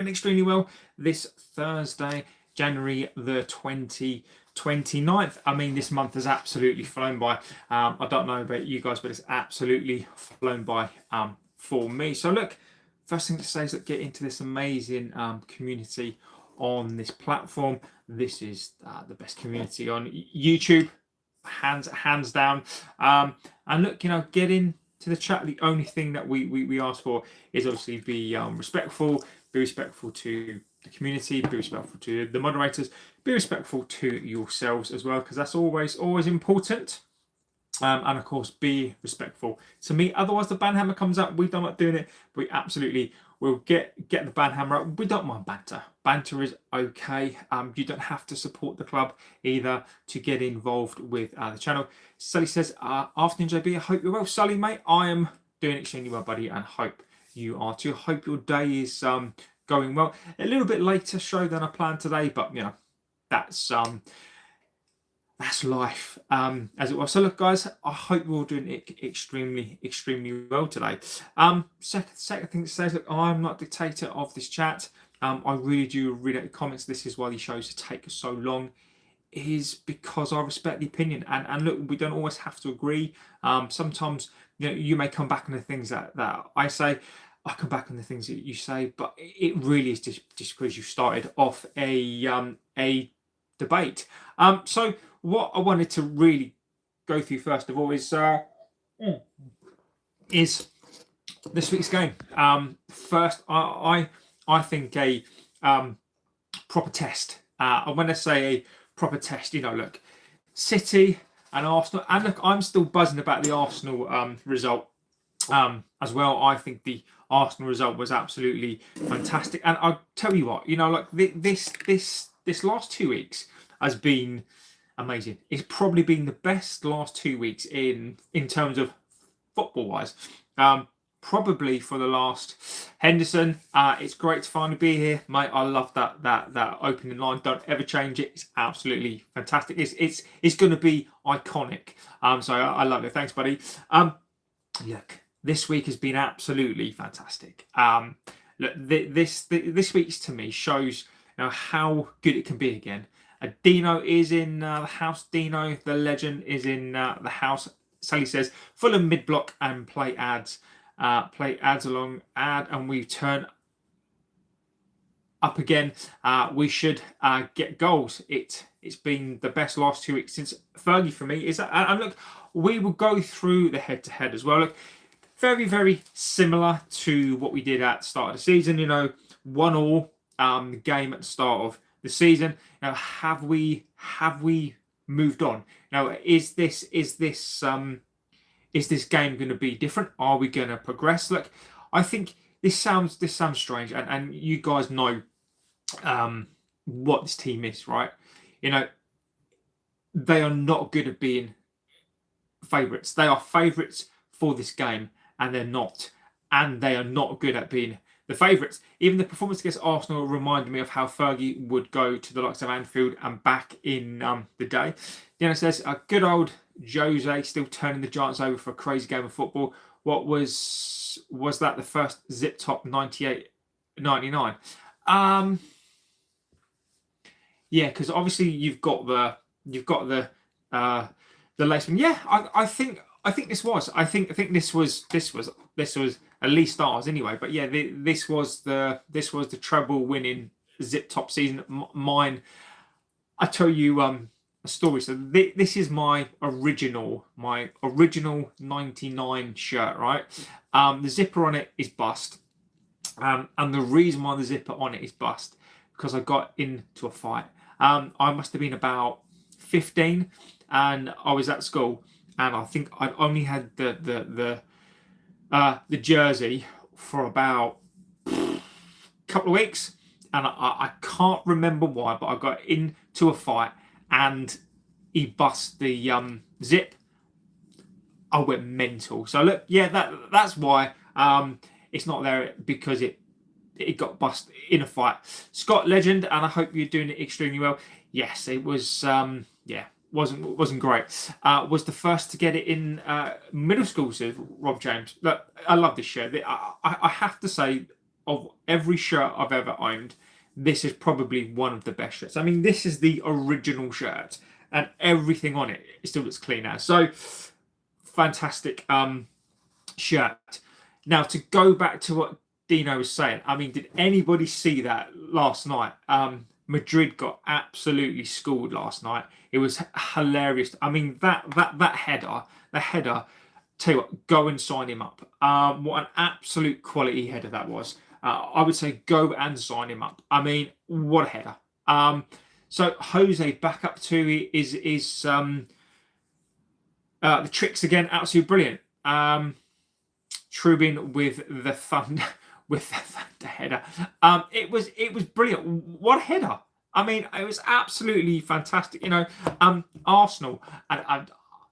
extremely well this Thursday, January the 29th. I mean, this month has absolutely flown by. I don't know about you guys, but it's absolutely flown by for me. So look, first thing to say is, let's get into this amazing community on this platform. This is the best community on YouTube, hands down. And look, get into the chat. The only thing that we ask for is obviously be respectful. Be respectful to the community, be respectful to the moderators, be respectful to yourselves as well, because that's always important. And of course, be respectful to me. Otherwise, the ban hammer comes up. We don't like doing it. We absolutely will get the ban hammer up. We don't mind banter. Banter is okay. You don't have to support the club either to get involved with the channel. Sully says, afternoon, JB. I hope you're well, Sully, mate. I am doing extremely well, buddy, and hope you are too. Hope your day is going well. A little bit later show than I planned today, but that's life as it was. So look, guys, I hope you're all doing extremely well today. Second thing to say is, look, I'm not dictator of this chat. I really do read out the comments. This is why these shows take so long, is because I respect the opinion. And look, we don't always have to agree. Sometimes you may come back on the things that I say. I come back on the things that you say, but it really is just because you started off a debate. So what I wanted to really go through first of all is this week's game. First, I think a proper test. When I say a proper test, look, City and Arsenal, and look, I'm still buzzing about the Arsenal result as well. I think the Arsenal result was absolutely fantastic, and I'll tell you what, like this last 2 weeks has been amazing. It's probably been the best last 2 weeks in terms of football wise. Probably for the last Henderson. It's great to finally be here, mate. I love that opening line. Don't ever change it. It's absolutely fantastic. It's going to be iconic. So I love it. Thanks, buddy. Look, this week has been absolutely fantastic. Look, this week's to me shows how good it can be again. Dino is in the house. Dino, the legend, is in the house. Sally says, Fulham mid-block and play ads along ad, and we turn up again. We should get goals. It's been the best last 2 weeks since Fergie for me. And look, we will go through the head-to-head as well. Look, very, very similar to what we did at the start of the season. 1-1 game at the start of the season. Now, have we moved on? Now, is this game going to be different? Are we going to progress? Look, I think this sounds strange, and you guys know what this team is, right? They are not good at being favourites. They are favourites for this game, and they're not. And they are not good at being the favourites. Even the performance against Arsenal reminded me of how Fergie would go to the likes of Anfield and back in the day. Diana says, a good old Jose still turning the Giants over for a crazy game of football. What was that, the first zip top 98-99? Yeah, because obviously you've got the laceman. Yeah, I think this was. I think this was at least ours anyway. But yeah, this was the treble winning zip top season. Mine. I tell you a story. So this is my original 99 shirt, right? The zipper on it is bust, and the reason why the zipper on it is bust because I got into a fight. I must have been about 15, and I was at school, and I think I'd only had the jersey for about a couple of weeks, and I can't remember why, but I got into a fight and he bust the zip. I went mental. So look, yeah, that's why it's not there, because it got bust in a fight. Scott, legend, and I hope you're doing it extremely well. Yes, it was wasn't great. Was the first to get it in middle school, says Rob James. Look, I love this shirt. I have to say, of every shirt I've ever owned, this is probably one of the best shirts. I mean, this is the original shirt, and everything on it still looks clean as. So fantastic shirt. Now, to go back to what Dino was saying, I mean, did anybody see that last night? Madrid got absolutely schooled last night. It was hilarious. I mean, that header, tell you what, go and sign him up. What an absolute quality header that was. I would say go and sign him up. I mean, what a header. So Jose back up to is the tricks again, absolutely brilliant. Trubin with the thunder header. It was brilliant. What a header! I mean, it was absolutely fantastic. You know, Arsenal, and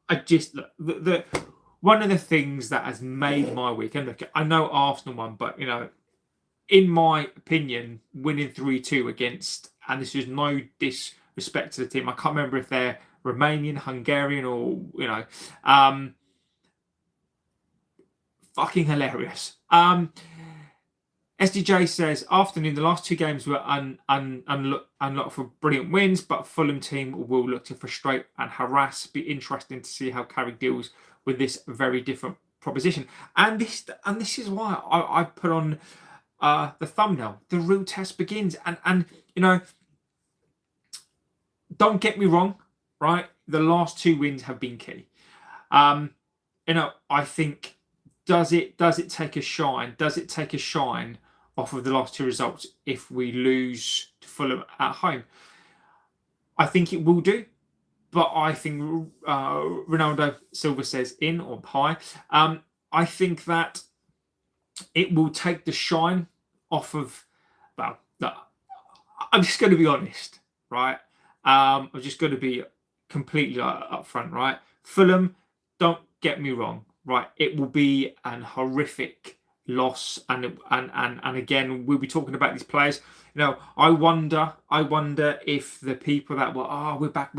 I just look the one of the things that has made my week. And look, I know Arsenal won, but you know, in my opinion, winning 3-2 against, and this is no disrespect to the team. I can't remember if they're Romanian, Hungarian, or you know, fucking hilarious. SDJ says, afternoon, the last two games were unlocked for brilliant wins, but Fulham team will look to frustrate and harass. Be interesting to see how Carrick deals with this very different proposition. And this is why I put on the thumbnail. The real test begins. And you know, don't get me wrong, right? The last two wins have been key. You know, I think does it take a shine? Does it take a shine off of the last two results if we lose to Fulham at home? I think it will do, but I think Ronaldo Silva says in or high. I think that it will take the shine off of. Well, no, I'm just going to be honest, right? I'm just going to be completely upfront, right? Fulham, don't get me wrong, right? It will be an horrific loss, and again, we'll be talking about these players. You know, I wonder if the people that were, we're back,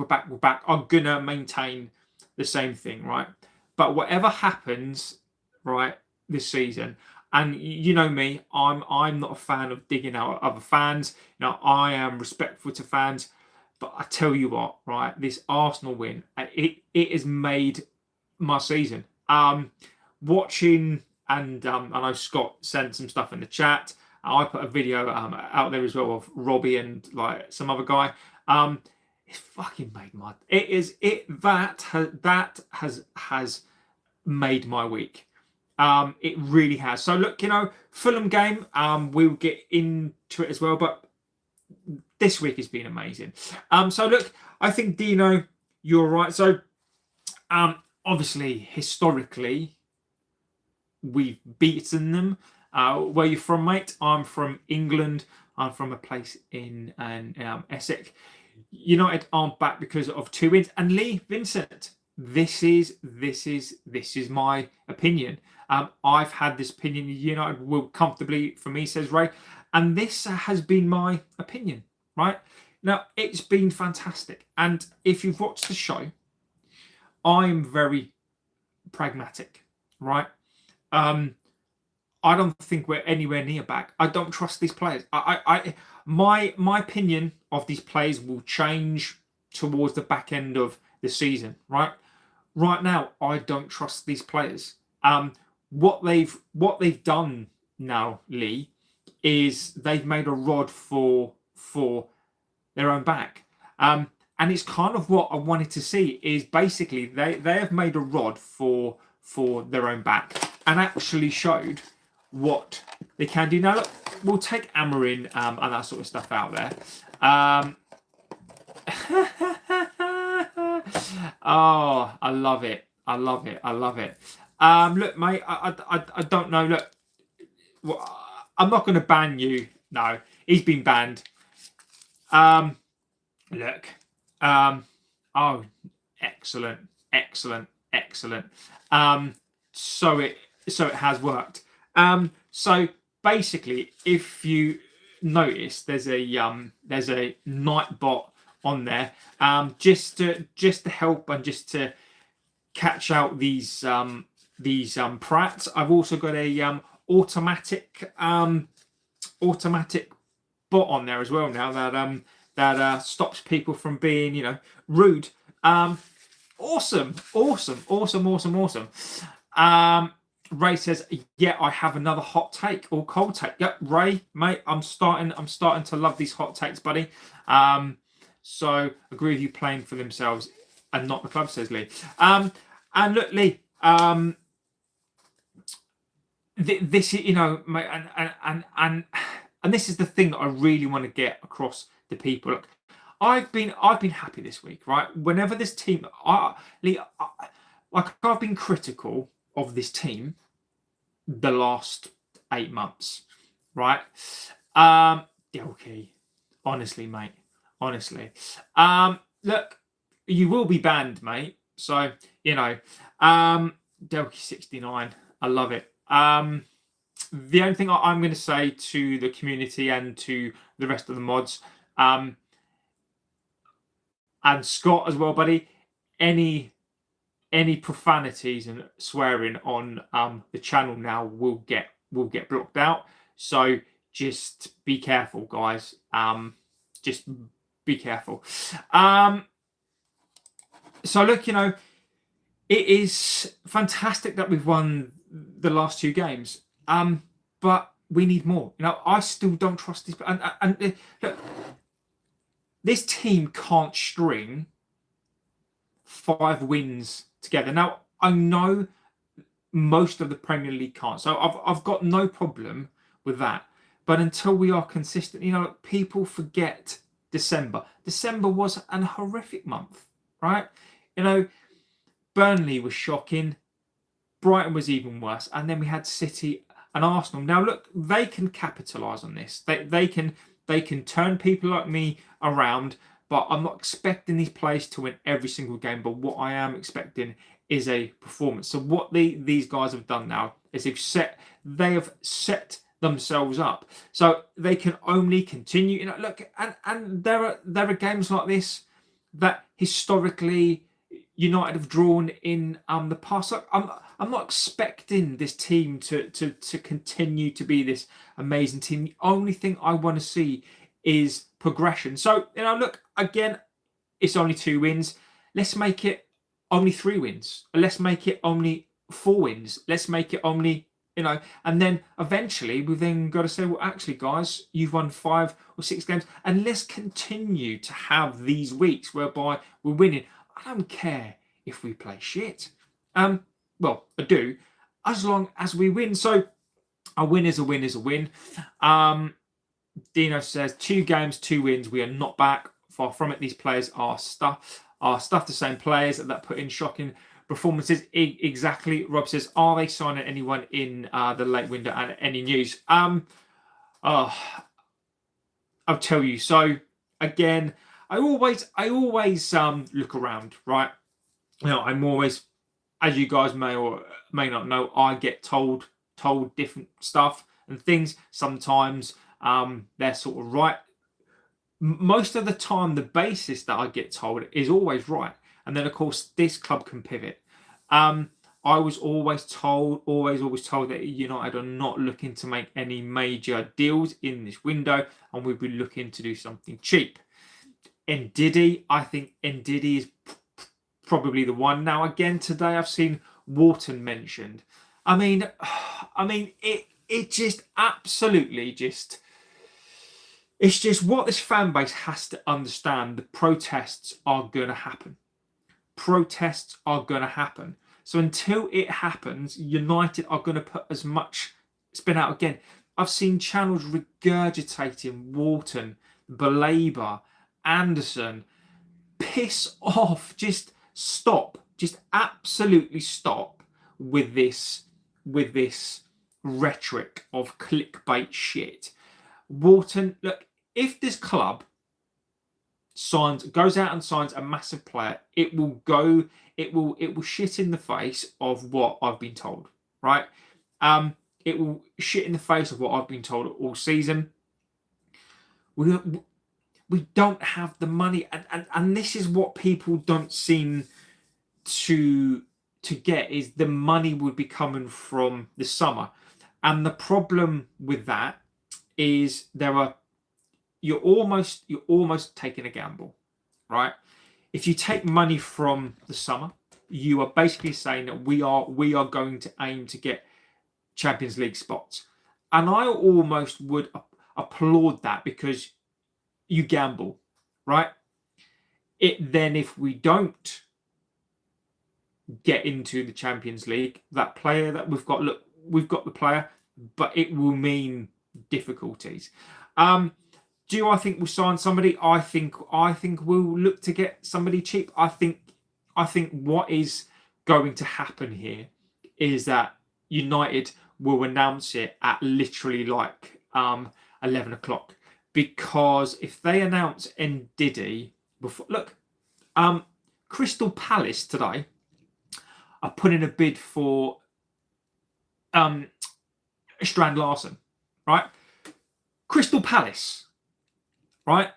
are gonna maintain the same thing, right? But whatever happens, right, this season, and you know me, I'm not a fan of digging out other fans. You know, I am respectful to fans, but I tell you what, right, this Arsenal win, it has made my season. Watching. And I know Scott sent some stuff in the chat. I put a video out there as well of Robbie and like some other guy. It's fucking made my. That has made my week. It really has. So look, you know, Fulham game. We'll get into it as well, but this week has been amazing. So look, I think Dino, you're right. So obviously, historically, we've beaten them. Where you from, mate? I'm from England. I'm from a place in Essex. United aren't back because of 2 wins. And Lee Vincent, this is my opinion. I've had this opinion. United will comfortably, for me, says Ray, and this has been my opinion. Right now, it's been fantastic. And if you've watched the show, I'm very pragmatic. Right. I don't think we're anywhere near back. I don't trust these players. My opinion of these players will change towards the back end of the season. Right now, I don't trust these players. What they've done now, Lee, is they've made a rod for their own back. And it's kind of what I wanted to see. Is basically they have made a rod for their own back, and actually showed what they can do. Now, look, we'll take Amarin and that sort of stuff out there. Oh, I love it. Look, mate, I don't know. Look, I'm not going to ban you. No, he's been banned. Look. Oh, excellent. So it has worked. So basically, if you notice, there's a night bot on there, just to help and just to catch out these prats. I've also got a automatic automatic bot on there as well now that stops people from being, rude. Awesome. Ray says, yeah, I have another hot take or cold take. Yep, Ray, mate, I'm starting to love these hot takes, buddy. So agree with you, playing for themselves and not the club, says Lee. And look, Lee, this, mate, and this is the thing that I really want to get across to people. Look, I've been happy this week, right? Whenever this team, Lee, I've been critical of this team the last 8 months, right? Okay, honestly, mate, honestly. Look, you will be banned, mate. So, Delky 69, I love it. The only thing I'm going to say to the community and to the rest of the mods, and Scott as well, buddy, any profanities and swearing on the channel now will get blocked out. So just be careful, guys. Just be careful. So look, it is fantastic that we've won the last 2 games. But we need more. I still don't trust this. And look, this team can't string 5 wins together. Now, I know most of the Premier League can't, so I've got no problem with that. But until we are consistent, people forget December. December was an horrific month, right? Burnley was shocking. Brighton was even worse. And then we had City and Arsenal. Now, look, they can capitalise on this. They can turn people like me around. But I'm not expecting these players to win every single game. But what I am expecting is a performance. So what these guys have done now is they have set themselves up. So they can only continue. Look, and there are games like this that historically United have drawn in the past. Like, I'm not expecting this team to continue to be this amazing team. The only thing I want to see is progression. So, look, again, it's only 2 wins. Let's make it only 3 wins. Let's make it only 4 wins. Let's make it only, and then eventually we've then got to say, well, actually, guys, you've won 5 or 6 games, and let's continue to have these weeks whereby we're winning. I don't care if we play shit. Well, I do, as long as we win. So a win is a win is a win. Dino says 2 games, 2 wins. We are not back. Far from it. These players are stuff the same players that put in shocking performances. Exactly. Rob says, are they signing anyone in the late window? And any news? I'll tell you. So again, I always look around, right? I'm always, as you guys may or may not know, I get told different stuff and things. Sometimes they're sort of right. Most of the time, the basis that I get told is always right. And then, of course, this club can pivot. I was always told that United are not looking to make any major deals in this window, and we'd be looking to do something cheap. Ndidi, I think Ndidi is probably the one. Now, again, today I've seen Wharton mentioned. I mean, it just absolutely just. It's just what this fan base has to understand. The protests are going to happen. Protests are going to happen. So until it happens, United are going to put as much spin out again. I've seen channels regurgitating Wharton, Belabor, Anderson. Piss off. Just stop. Just absolutely stop with this rhetoric of clickbait shit. Wharton, look, if this club goes out and signs a massive player, it will shit in the face of what I've been told, right? It will shit in the face of what I've been told all season. We don't have the money, and this is what people don't seem to get, is the money would be coming from the summer. And the problem with that is you're almost taking a gamble, right? If you take money from the summer, you are basically saying that we are going to aim to get Champions League spots, and I almost would applaud that, because you gamble, right? Then if we don't get into the Champions League, that player that we've got, look, we've got the player, but it will mean difficulties. Do I think we'll sign somebody? I think we'll look to get somebody cheap. I think what is going to happen here is that United will announce it at literally like 11 o'clock, because if they announce Ndidi before, look, Crystal Palace today are putting a bid for Strand Larsen, right? Crystal Palace, right?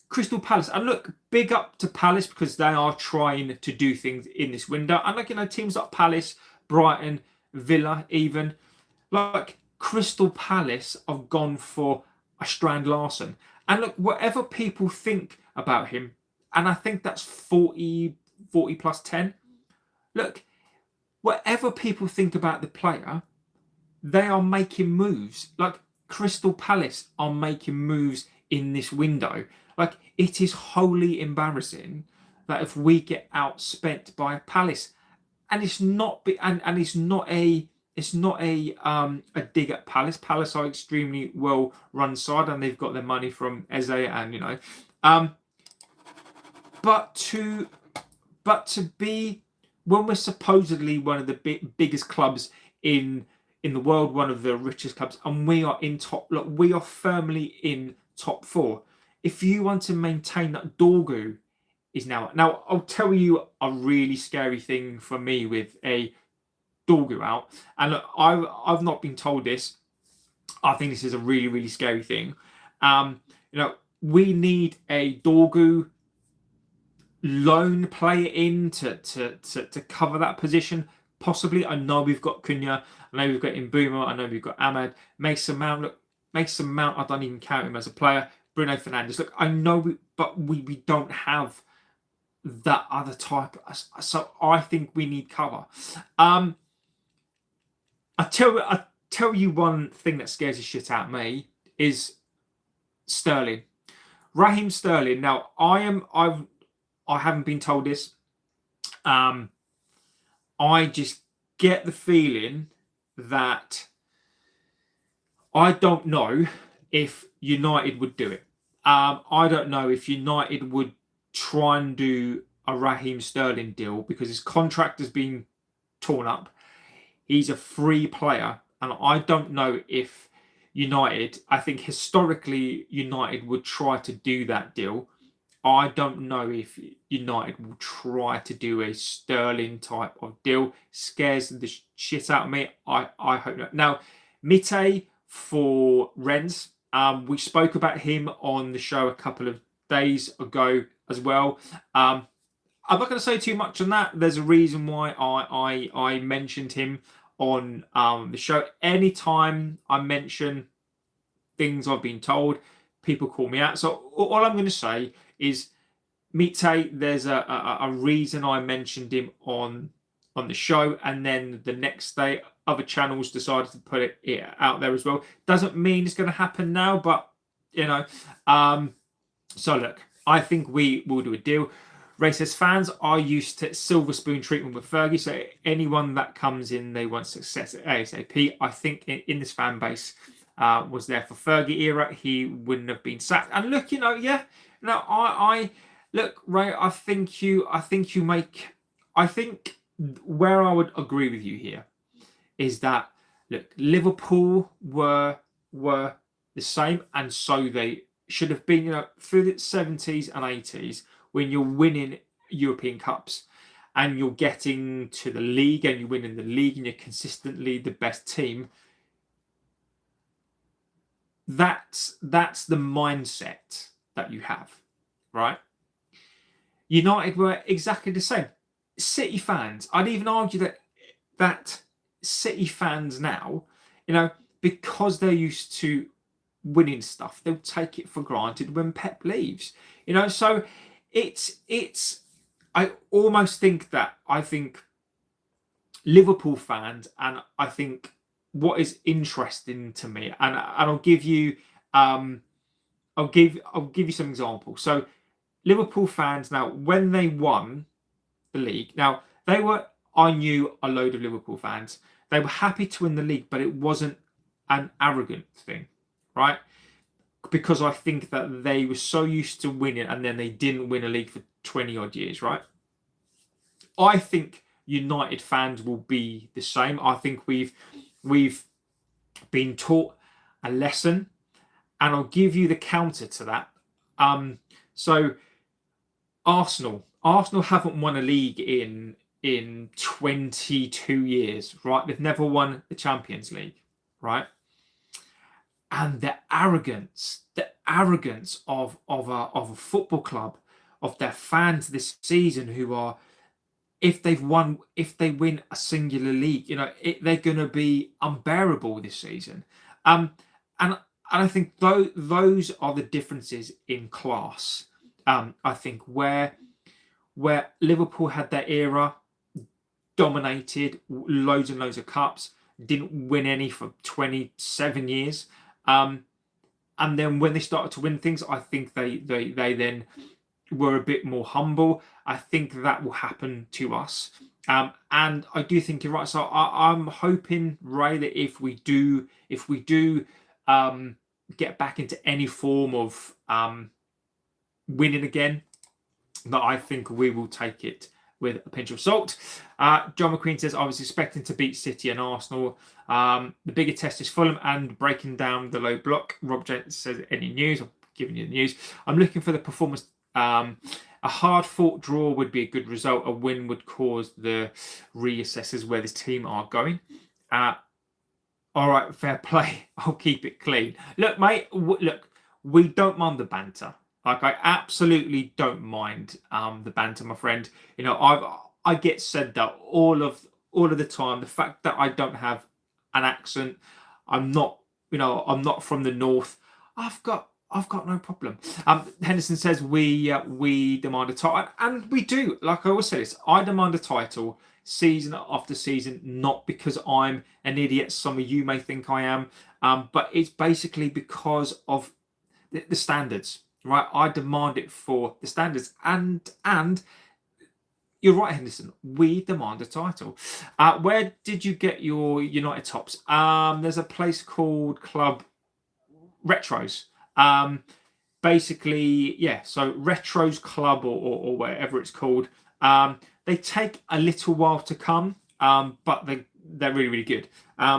Crystal Palace. And look, big up to Palace, because they are trying to do things in this window. And like, teams like Palace, Brighton, Villa, even, like Crystal Palace have gone for a Strand Larsen. And look, whatever people think about him, and I think that's 40 plus 10. Look, whatever people think about the player, they are making moves. Like Crystal Palace are making moves in this window. Like, it is wholly embarrassing that if we get outspent by Palace, and it's not a dig at Palace. Palace are extremely well run side, and they've got their money from Eze, and but to be, when we're supposedly one of the biggest clubs in the world, one of the richest clubs, and we are in top, look, we are firmly in top 4. If you want to maintain that, Dorgu is now. I'll tell you a really scary thing for me with a Dorgu out. And look, I've not been told this. I think this is a really, really scary thing. We need a Dorgu loan player in to cover that position. Possibly. I know we've got Cunha. I know we've got Mbeumo. I know we've got Ahmad. Mason Mount. Look, Mason Mount, I don't even count him as a player. Bruno Fernandes. Look, I know, but we don't have that other type. So I think we need cover. I tell you one thing that scares the shit out of me is Sterling. Raheem Sterling. Now, I haven't been told this. I just get the feeling that I don't know if United would do it. I don't know if United would try and do a Raheem Sterling deal, because his contract has been torn up. He's a free player, and I don't know if United, I think historically United would try to do that deal. I don't know if United will try to do a Sterling type of deal. Scares the shit out of me. I hope not. Now, Mite for Rennes. We spoke about him on the show a couple of days ago as well. I'm not going to say too much on that. There's a reason why I mentioned him on the show. Anytime I mention things I've been told, people call me out. So all I'm going to say is Mite, there's a reason I mentioned him on the show, and then the next day other channels decided to put it out there as well. Doesn't mean it's going to happen now, but so look, I think we will do a deal. Racist fans are used to silver spoon treatment with Fergie, so anyone that comes in, they want success ASAP. I think in this fan base was there for Fergie era, he wouldn't have been sacked. And look, I look, Ray, I think where I would agree with you here is that, look, Liverpool were the same, and so they should have been, through the 70s and 80s, when you're winning European Cups and you're getting to the league and you're winning the league and you're consistently the best team. That's the mindset that you have, right? United were exactly the same. City fans, I'd even argue that City fans now, because they're used to winning stuff, they'll take it for granted when Pep leaves. So it's. I almost think that Liverpool fans, and I think what is interesting to me, and I'll give you I'll give you some examples. So Liverpool fans now, when they won the league, I knew a load of Liverpool fans. They were happy to win the league, but it wasn't an arrogant thing, right? Because I think that they were so used to winning, and then they didn't win a league for 20 odd years, right? I think United fans will be the same. I think we've been taught a lesson, and I'll give you the counter to that. So Arsenal haven't won a league in 22 years, right? They've never won the Champions League, right? And the arrogance of a football club, of their fans this season, who are, if they win a singular league, they're going to be unbearable this season. And I think those are the differences in class. I think where Liverpool had their era, dominated loads and loads of cups, didn't win any for 27 years. And then when they started to win things, I think they then were a bit more humble. I think that will happen to us. And I do think you're right. So I'm hoping, Ray, that if we do get back into any form of winning again, that I think we will take it with a pinch of salt. John McQueen says, I was expecting to beat City and Arsenal. The bigger test is Fulham and breaking down the low block. Rob Jent says, any news? I'm giving you the news. I'm looking for the performance. A hard-fought draw would be a good result. A win would cause the reassessors where this team are going. All right, fair play. I'll keep it clean. Look, mate, we don't mind the banter. Like, I absolutely don't mind the banter, my friend. I get said that all of the time. The fact that I don't have an accent, I'm not from the north. I've got no problem. Henderson says we demand a title, and we do. Like I always say this, I demand a title season after season, not because I'm an idiot. Some of you may think I am, but it's basically because of the standards. Right, I demand it for the standards, and you're right, Henderson. We demand a title. Where did you get your United tops? There's a place called Club Retros. Basically, yeah. So Retros Club or whatever it's called. They take a little while to come, but they're really, really good.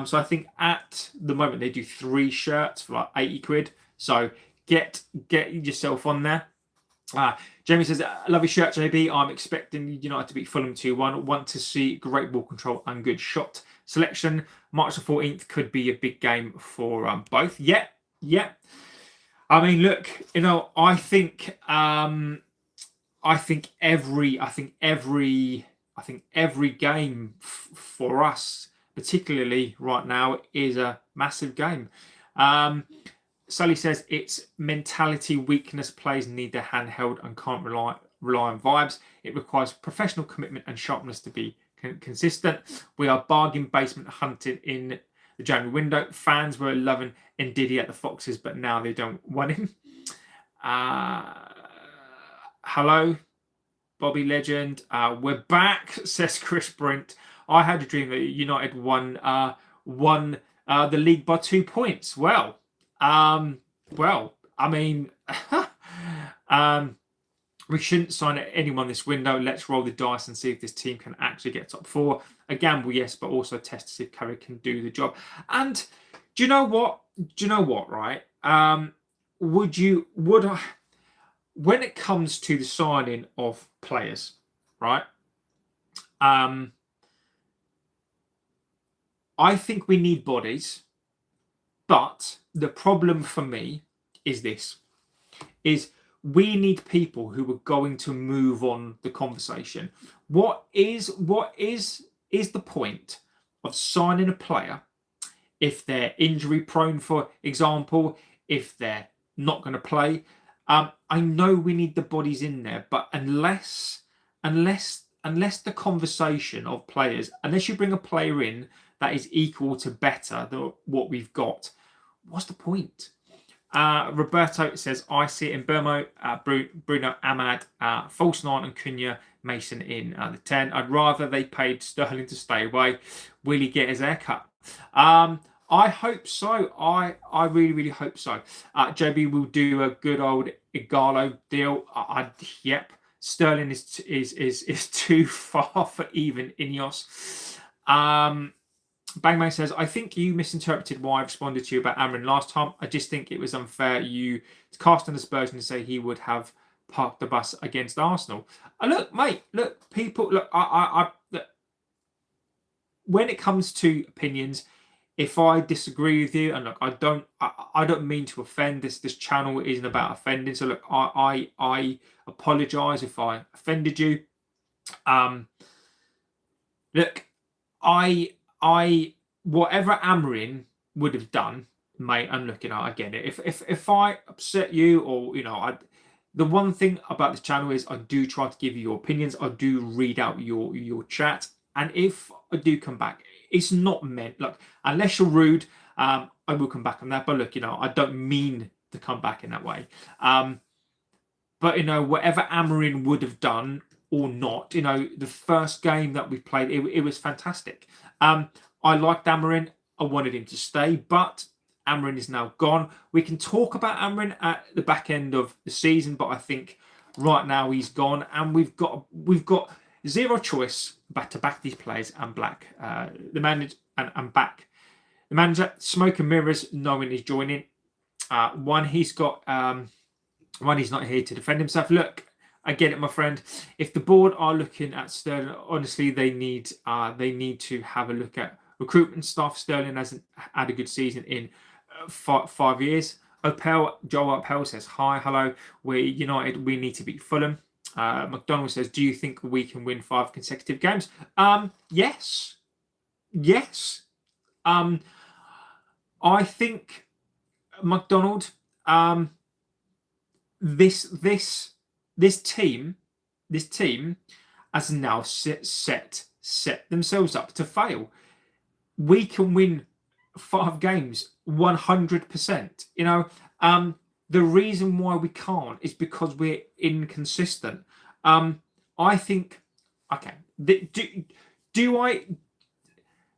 So I think at the moment they do 3 shirts for like 80 quid. So get yourself on there. Jamie says, I love your shirt, JB. I'm expecting United to beat Fulham 2-1. Want to see great ball control and good shot selection. March the 14th could be a big game for both. Yeah. I mean, look, I think every game for us, particularly right now, is a massive game. Sully says it's mentality weakness. Players need their hand held and can't rely on vibes. It requires professional commitment and sharpness to be consistent. We are bargain basement hunting in the January window. Fans were loving Ndidi at the Foxes, but now they don't want him. Hello, Bobby Legend. We're back, says Chris Brent. I had a dream that United won the league by 2 points. Well, I mean, we shouldn't sign anyone this window. Let's roll the dice and see if this team can actually get top 4. A gamble, yes, but also test to see if Carrick can do the job. And do you know what? Right? When it comes to the signing of players, right? I think we need bodies. But the problem for me is this: we need people who are going to move on the conversation. What is the point of signing a player if they're injury prone, for example, if they're not going to play. I know we need the bodies in there, but unless the conversation of players, unless you bring a player in that is equal to better than what we've got, what's the point? Roberto says, I see it in Burmo, Bruno Ahmad, false 9 and Cunha, Mason in the 10. I'd rather they paid Sterling to stay away. Will he get his haircut? I hope so. I really, really hope so. JB will do a good old Igalo deal. Yep. Sterling is too far for even Ineos. Bangman says, I think you misinterpreted why I responded to you about Amrin last time. I just think it was unfair you to cast on the Spurs and say he would have parked the bus against Arsenal. Look, mate, look, people, look, look, when it comes to opinions, if I disagree with you, and look, I don't mean to offend. This channel isn't about offending. So look, I apologise if I offended you. Look, whatever Amrin would have done, mate, and look, I get it. If I upset you, or the one thing about this channel is I do try to give you your opinions. I do read out your chat, and if I do come back, it's not meant, look, unless you're rude, I will come back on that. But look, I don't mean to come back in that way. But whatever Amrin would have done or not, the first game that we played, it was fantastic. I liked Amrin. I wanted him to stay, but Amrin is now gone. We can talk about Amrin at the back end of the season, but I think right now he's gone, and we've got zero choice but to back these players and the manager and back the manager. Smoke and mirrors, knowing he's joining. One he's not here to defend himself. Look, I get it, my friend. If the board are looking at Sterling, honestly, they need to have a look at recruitment stuff. Sterling hasn't had a good season in 5 years. Joel Opel says, hi, hello. We're United. We need to beat Fulham. McDonald says, do you think we can win 5 consecutive games? Yes. I think, McDonald, this team has now set themselves up to fail. We can win 5 games 100%. The reason why we can't is because we're inconsistent. I think, okay,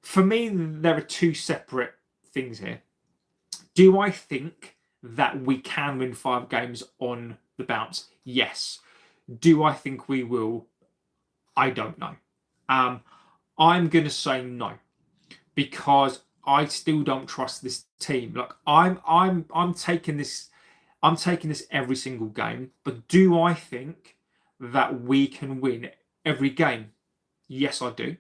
for me, there are 2 separate things here. Do I think that we can win 5 games on the bounce? Yes. Do I think we will? I don't know. I'm going to say no, because I still don't trust this team. Look, I'm taking this every single game, but do I think that we can win every game? Yes, I do.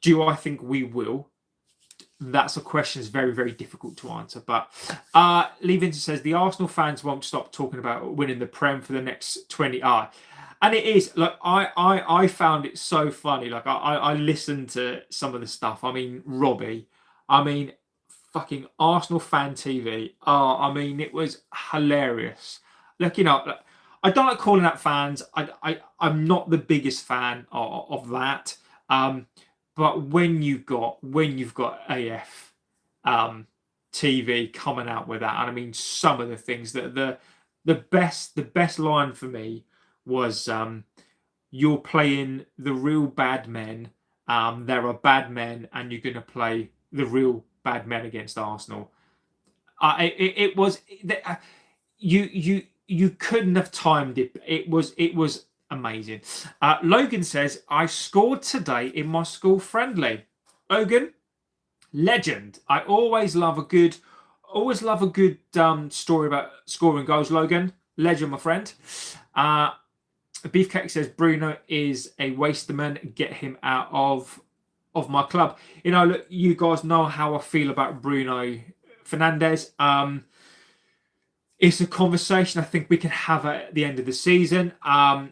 Do I think we will? That's a question that's very, very difficult to answer. But Lee Vincent says, the Arsenal fans won't stop talking about winning the Prem for the next 20 hours. And it is. Look, I found it so funny. Like, I listened to some of the stuff. I mean, Robbie. I mean, fucking Arsenal fan TV. I mean, it was hilarious. Look, I don't like calling out fans. I'm not the biggest fan of that. But when you've got AF TV coming out with that, and I mean, some of the things that the best line for me was, you're playing the real bad men. There are bad men, and you're going to play the real bad men against Arsenal. It was you couldn't have timed it. It was amazing. Logan says, I scored today in my school friendly. Logan, legend. I always love a good story about scoring goals. Logan, legend, my friend. Beefcake says, Bruno is a wasterman. Get him out of my club. Look, you guys know how I feel about Bruno Fernandes. It's a conversation I think we can have at the end of the season. Bruno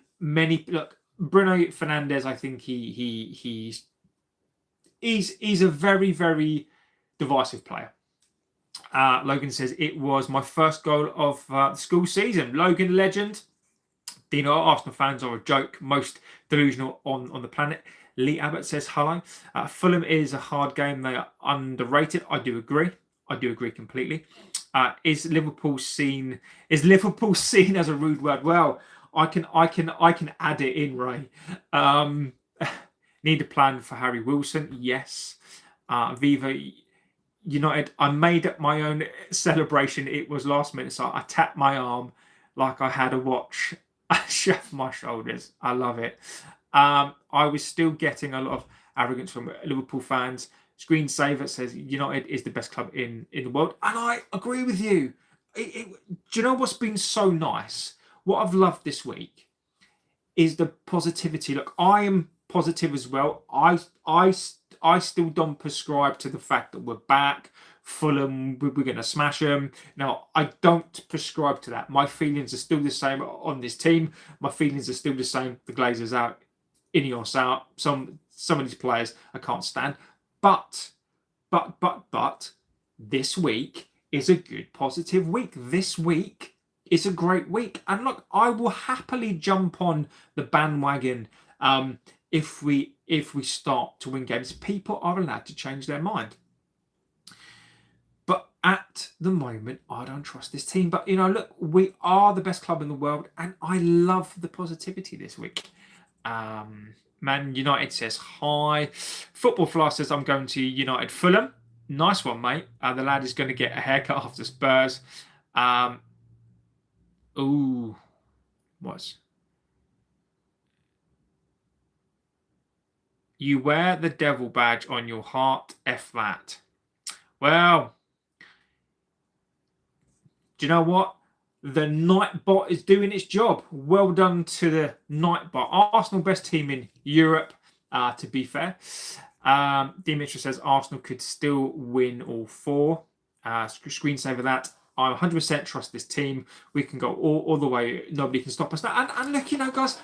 Fernandes, I think he's a very, very divisive player. Logan says, it was my first goal of the school season. Logan, legend. Dino, Arsenal fans are a joke, most delusional on the planet. Lee Abbott says, hello. Fulham is a hard game. They are underrated. I do agree. I do agree completely. Is Liverpool seen as a rude word? Well, I can add it in, Ray. Need a plan for Harry Wilson? Yes. Viva United. I made up my own celebration. It was last minute, so I tapped my arm like I had a watch off my shoulders. I love it. I was still getting a lot of arrogance from Liverpool fans. Screensaver says United is the best club in the world, and I agree with you. Do you know what's been so nice? What I've loved this week is the positivity. Look, I am positive as well. I still don't prescribe to the fact that we're back. Fulham, we're going to smash them. Now, I don't prescribe to that. My feelings are still the same on this team. My feelings are still the same. The Glazers out, Ineos out. Some of these players I can't stand. But this week is a good positive week. This week is a great week. And look, I will happily jump on the bandwagon if we start to win games. People are allowed to change their mind. But at the moment, I don't trust this team. But, look, we are the best club in the world, and I love the positivity this week. Man United says, hi. Football Fly says, I'm going to United Fulham. Nice one, mate. The lad is going to get a haircut after Spurs. What's... You wear the devil badge on your heart. F that. Well... Do you know what? The Nightbot is doing its job. Well done to the Nightbot. Arsenal best team in Europe, to be fair. Dimitri says Arsenal could still win all four. Screensaver that. I 100% trust this team. We can go all the way. Nobody can stop us now. And look, guys,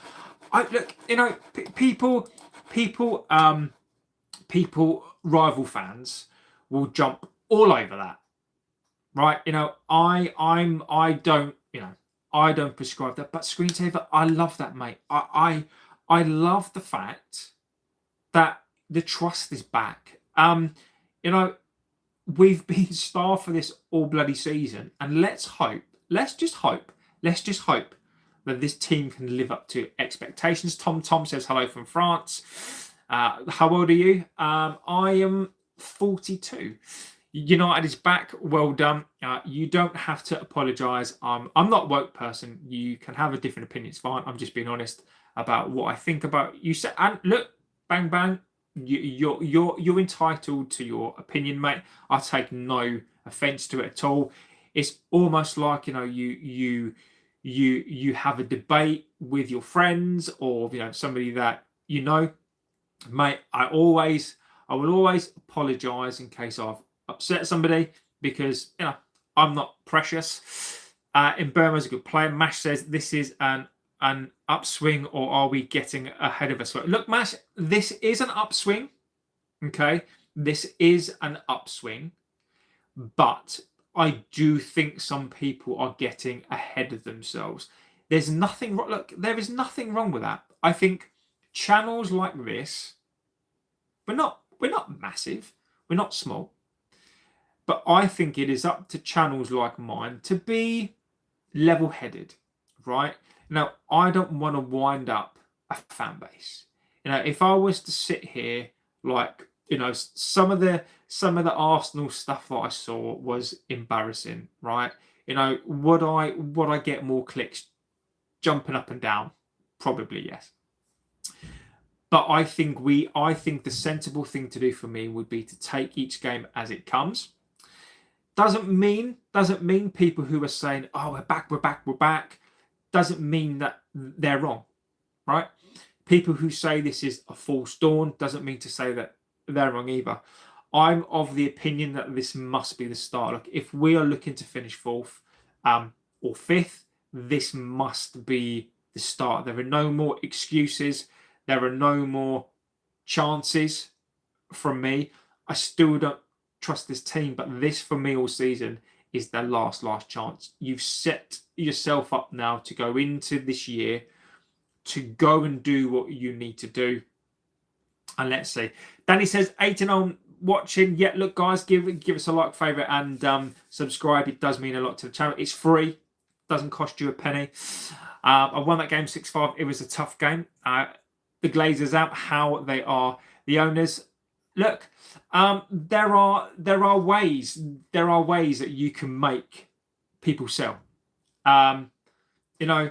rival fans will jump all over that. Right, I don't prescribe that, but Screensaver, I love that, mate. I love the fact that the trust is back. We've been starved for this all bloody season, and let's just hope that this team can live up to expectations. Tom says hello from France. How old are you? I am 42. United is back. Well done. You don't have to apologise. I'm not a woke person. You can have a different opinion. It's fine. I'm just being honest about what I think about you. And look, bang bang. You're entitled to your opinion, mate. I take no offence to it at all. It's almost like you have a debate with your friends or somebody that mate. I will always apologise in case I've upset somebody, because I'm not precious. In Burma's a good player. Mash says this is an upswing, or are we getting ahead of us? Look, Mash, this is an upswing. Okay, this is an upswing, but I do think some people are getting ahead of themselves. There's nothing wrong. Look, there is nothing wrong with that. I think channels like this, we're not massive, we're not small. But I think it is up to channels like mine to be level-headed, right? Now, I don't want to wind up a fan base. If I was to sit here, some of the Arsenal stuff that I saw was embarrassing, right? Would I get more clicks jumping up and down? Probably yes. But I think the sensible thing to do for me would be to take each game as it comes. Doesn't mean people who are saying, oh, we're back, doesn't mean that they're wrong, right? People who say this is a false dawn doesn't mean to say that they're wrong either. I'm of the opinion that this must be the start. Look, if we are looking to finish fourth or fifth, this must be the start. There are no more excuses. There are no more chances from me. I still don't trust this team, but this for me all season is their last chance. You've set yourself up now to go into this year to go and do what you need to do. And let's see. Danny says 8-0 watching. Yeah, look, guys, give us a like, favourite, and subscribe. It does mean a lot to the channel. It's free. Doesn't cost you a penny. I won that game 6-5. It was a tough game. The Glazers out. How they are the owners. Look, there are ways that you can make people sell. You know,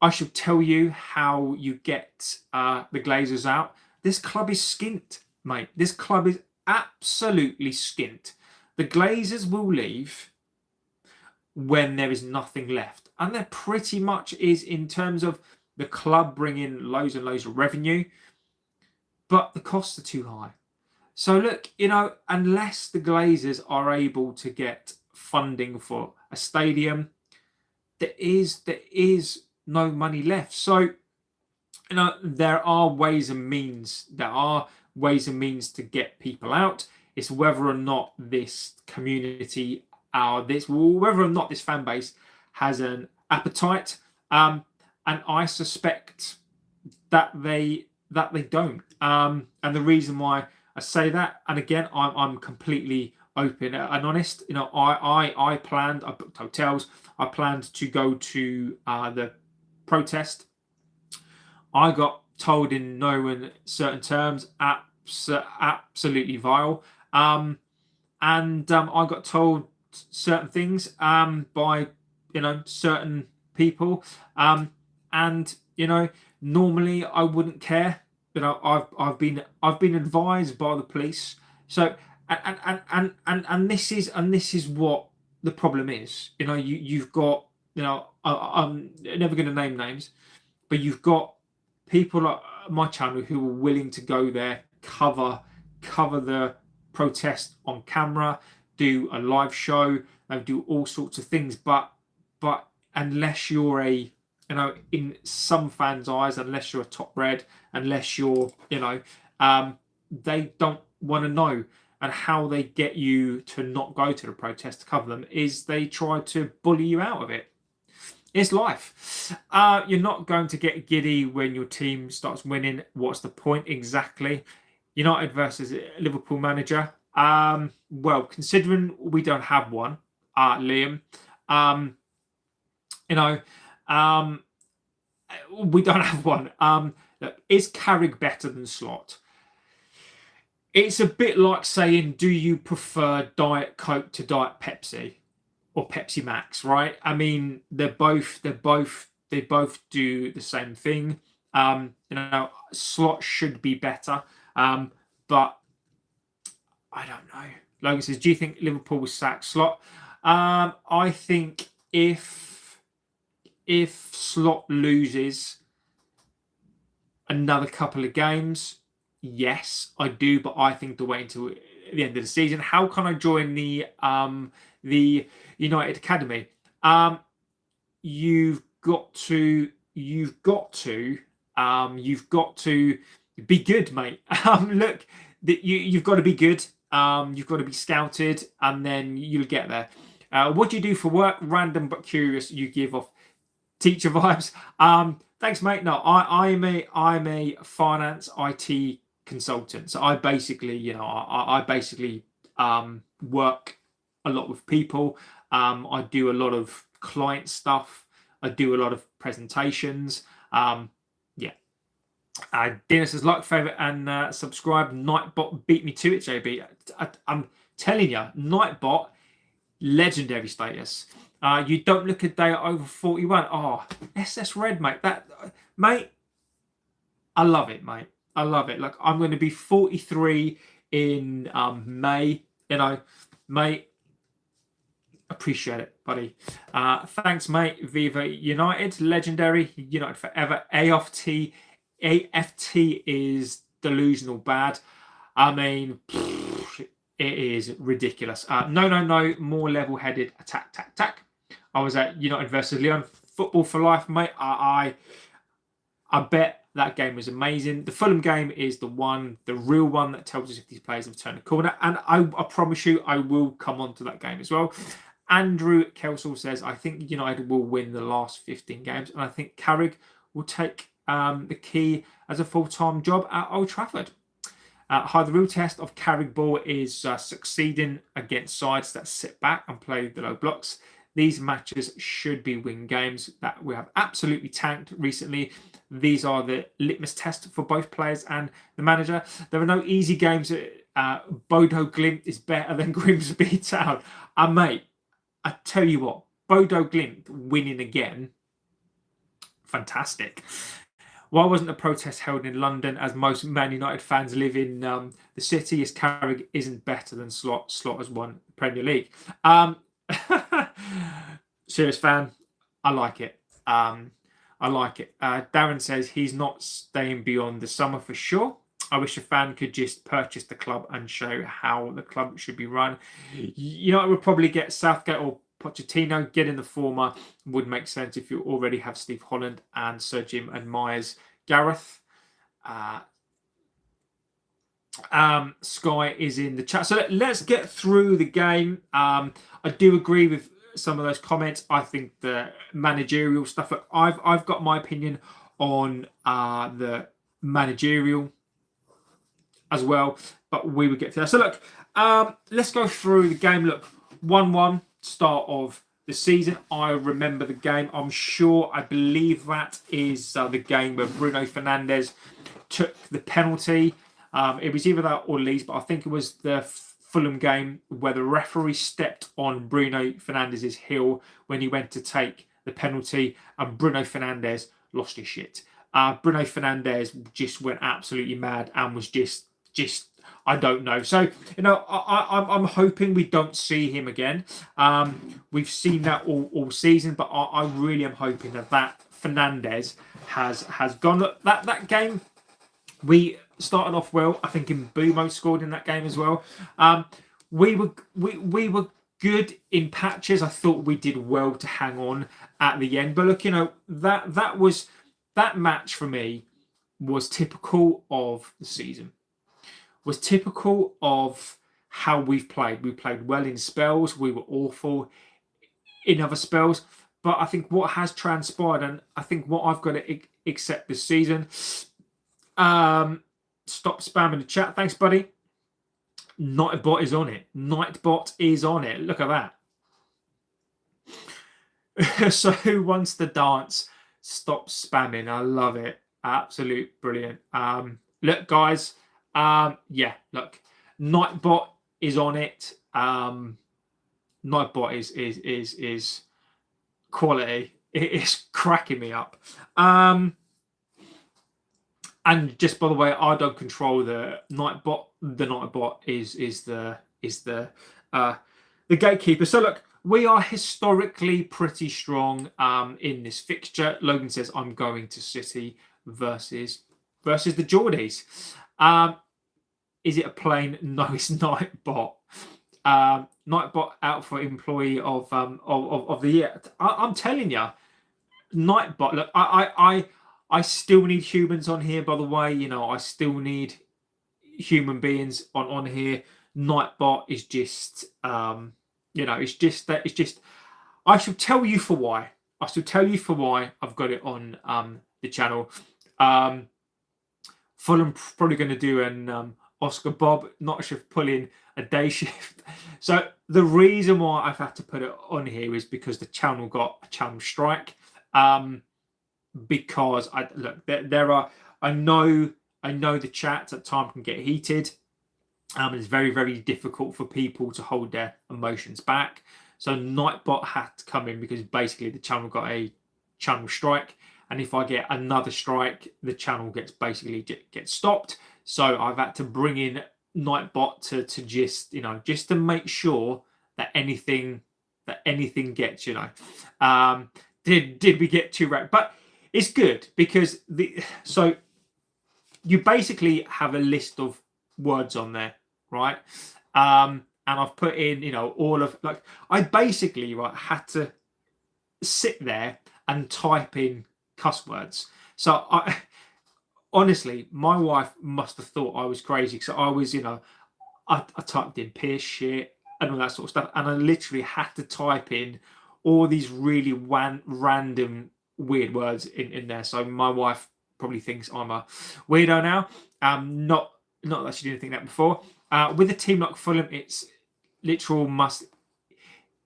I should tell you how you get the Glazers out. This club is skint, mate. This club is absolutely skint. The Glazers will leave when there is nothing left. And there pretty much is in terms of the club bringing loads and loads of revenue. But the costs are too high. So look, you know, unless the Glazers are able to get funding for a stadium, there is no money left. So, you know, there are ways and means. There are ways and means to get people out. It's whether or not this community, whether or not this fan base has an appetite. And I suspect that they don't. And the reason why I say that, and again, I'm completely open and honest. You know, I booked hotels. I planned to go to the protest. I got told in no uncertain terms, absolutely vile. And I got told certain things by, you know, certain people. And, you know, normally I wouldn't care. You know, I've been advised by the police. So and this is what the problem is. You know, you've got, you know, I'm never going to name names, but you've got people like my channel who are willing to go there, cover the protest on camera, do a live show, and do all sorts of things. But unless you're you know, in some fans' eyes, unless you're a top red, unless you're, you know, they don't want to know. And how they get you to not go to the protest to cover them is they try to bully you out of it. It's life. You're not going to get giddy when your team starts winning. What's the point exactly? United versus Liverpool manager. Well, considering we don't have one, Liam, you know, we don't have one. Look, is Carrick better than Slot? It's a bit like saying, do you prefer Diet Coke to Diet Pepsi or Pepsi Max, right? I mean, they both do the same thing. You know, Slot should be better, but I don't know. Logan says, do you think Liverpool will sack Slot? I think if Slot loses another couple of games, yes, I do, but I think to wait until the end of the season. How can I join the United Academy? You've got to be good, mate. Look, you've got to be good. You've got to be scouted, and then you'll get there. What do you do for work? Random but curious. You give off teacher vibes. Thanks, mate. No, I'm a finance IT consultant. So I basically, you know, I basically work a lot with people. I do a lot of client stuff. I do a lot of presentations. Yeah. Dennis says like, favorite, and subscribe. Nightbot beat me to it, JB. I'm telling you, Nightbot, legendary status. You don't look a day at over 41. Oh, SS Red, mate. Mate, I love it, mate. I love it. Like, I'm going to be 43 in May. You know, mate, appreciate it, buddy. Thanks, mate. Viva United, legendary. United forever. AFT is delusional bad. I mean, it is ridiculous. No. More level-headed. Attack. I was at United versus Lyon. Football for life, mate. I bet That game was amazing. The Fulham game is the real one that tells us if these players have turned a corner. And I promise you, I will come on to that game as well. Andrew Kelsall says, I think United will win the last 15 games. And I think Carrick will take the key as a full-time job at Old Trafford. Hi, the real test of Carrick ball is succeeding against sides that sit back and play the low blocks. These matches should be win games that we have absolutely tanked recently. These are the litmus test for both players and the manager. There are no easy games. Bodo Glimt is better than Grimsby Town. Mate, I tell you what, Bodo Glimt winning again, fantastic. Why wasn't the protest held in London, as most Man United fans live in the city, as Carrick isn't better than Slot has won the Premier League? Serious fan, I like it. I like it. Darren says he's not staying beyond the summer for sure. I wish a fan could just purchase the club and show how the club should be run. It would probably get Southgate or Pochettino. Getting the former would make sense if you already have Steve Holland and Sir Jim admires Gareth. Sky is in the chat. So let's get through the game. I do agree with some of those comments. I think the managerial stuff. I've got my opinion on the managerial as well, but we would get to that. So look, let's go through the game. Look, 1-1 start of the season. I remember the game. I believe that is the game where Bruno Fernandes took the penalty. It was either that or Leeds, but I think it was the Fulham game where the referee stepped on Bruno Fernandes' heel when he went to take the penalty, and Bruno Fernandes lost his shit. Bruno Fernandes just went absolutely mad and was just I don't know. So I'm hoping we don't see him again. We've seen that all season, but I really am hoping that Fernandes has gone. That game, we started off well. I think Mbumo scored in that game as well. We were good in patches. I thought we did well to hang on at the end. But look, that match for me was typical of the season. Was typical of how we've played. We played well in spells. We were awful in other spells. But I think what has transpired, and I think what I've got to accept this season. Stop spamming the chat. Thanks, buddy. Nightbot is on it. Nightbot is on it. Look at that. So who wants to dance? Stop spamming. I love it. Absolute brilliant. Look, guys. Look. Nightbot is on it. Nightbot is quality. It is cracking me up. And just by the way, I don't control the Nightbot. The Nightbot is the gatekeeper. So look, we are historically pretty strong in this fixture. Logan says I'm going to City versus the Geordies. Is it a plane? No, it's Nightbot. Nightbot out for employee of the year. I'm telling you, Nightbot. Look, I still need humans on here, by the way. I still need human beings on here. Nightbot is just, it's just. I shall tell you for why. I've got it on the channel. Fulham probably going to do an Oscar Bob, not sure if pulling a day shift. So the reason why I've had to put it on here is because the channel got a channel strike. Because I know the chats at times can get heated. It's very, very difficult for people to hold their emotions back. So Nightbot had to come in because basically the channel got a channel strike, and if I get another strike, the channel gets stopped. So I've had to bring in Nightbot to just to make sure that anything gets did we get too right? But it's good because so you basically have a list of words on there, right? And I've put in, all of I basically had to sit there and type in cuss words. So honestly, my wife must have thought I was crazy because I was, I typed in piss, shit, and all that sort of stuff, and I literally had to type in all these really random weird words in there. So my wife probably thinks I'm a weirdo now. Not that she didn't think that before. With a team like Fulham, it's literal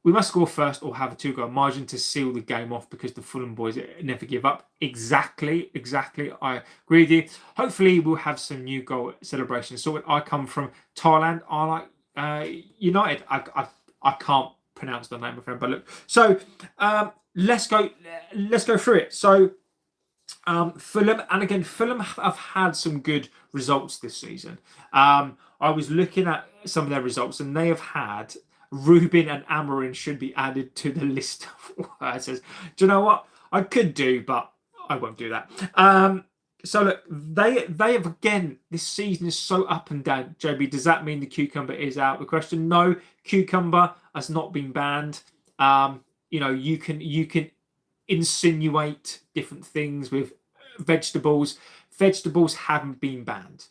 we must score first or have a 2-goal margin to seal the game off because the Fulham boys never give up. Exactly. I agree with you. Hopefully, we'll have some new goal celebrations. So I come from Thailand. I like United. I can't pronounce the name of them, but look. So let's go through it. So Fulham, and again, Fulham have had some good results this season. I was looking at some of their results, and they have had Rubin and Amarin should be added to the list of words. Do you know what? I could do, but I won't do that. So look, they have again. This season is so up and down. JB, does that mean the cucumber is out? The question: no, cucumber has not been banned. You can insinuate different things with vegetables. Vegetables haven't been banned.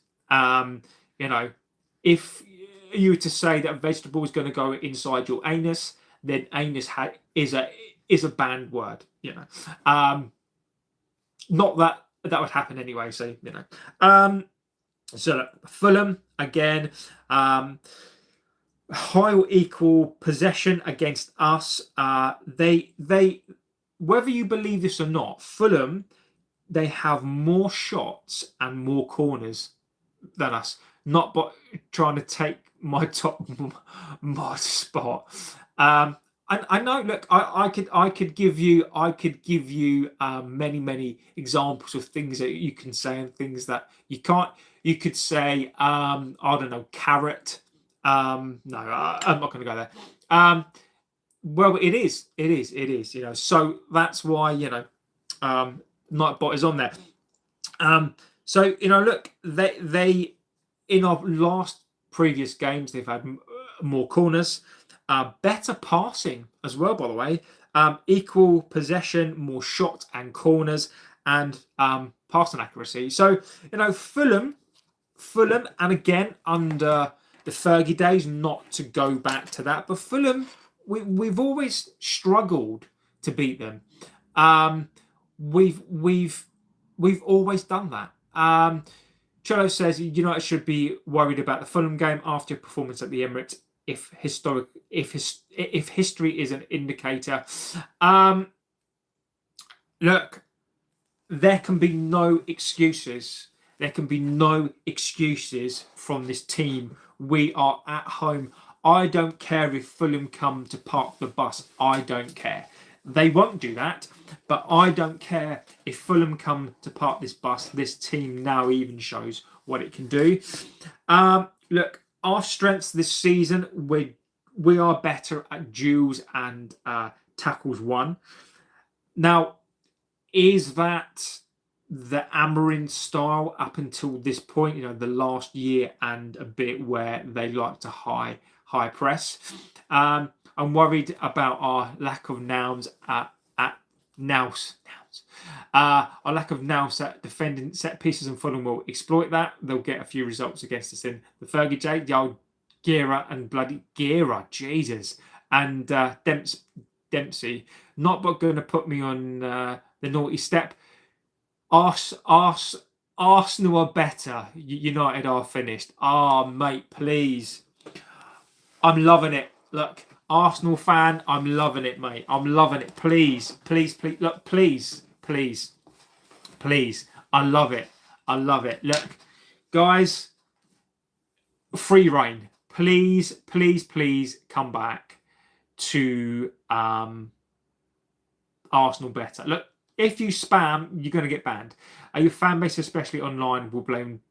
If you were to say that a vegetable is going to go inside your anus, then anus is a banned word. Not that would happen anyway. So So Fulham again, high or equal possession against us. They whether you believe this or not, Fulham, they have more shots and more corners than us. Not but trying to take my top my spot. I know. Look, I could give you many examples of things that you can say and things that you can't. You could say I don't know, carrot. No, I'm not going to go there. Well, it is. So that's why Nightbot is on there. So look, they in our last previous games they've had more corners, better passing as well. By the way, equal possession, more shots and corners, and passing accuracy. So Fulham, and again under the Fergie days, not to go back to that, but Fulham, we've always struggled to beat them. We've always done that. Cello says United should be worried about the Fulham game after your performance at the Emirates. If history is an indicator, look, there can be no excuses. There can be no excuses from this team. We are at home. I don't care if Fulham come to park the bus. I don't care. They won't do that, but I don't care if Fulham come to park this bus. This team now even shows what it can do. Look, our strengths this season, we are better at duels and tackles won. Now, is that the Amarin style up until this point? The last year and a bit where they like to high press. I'm worried about our lack of nouns at nous. Our lack of nous at defending set pieces, and Fulham will exploit that. They'll get a few results against us in the Fergie J, the old Gira and bloody Gira, Jesus, and Dempsey. Not but going to put me on the naughty step. Arsenal are better. United are finished. Mate, please. I'm loving it. Look, Arsenal fan, I'm loving it, mate. I'm loving it. Please. Look, please. I love it. Look, guys, free reign. Please come back to Arsenal better. Look, if you spam, you're going to get banned. Your fan base, especially online, will blame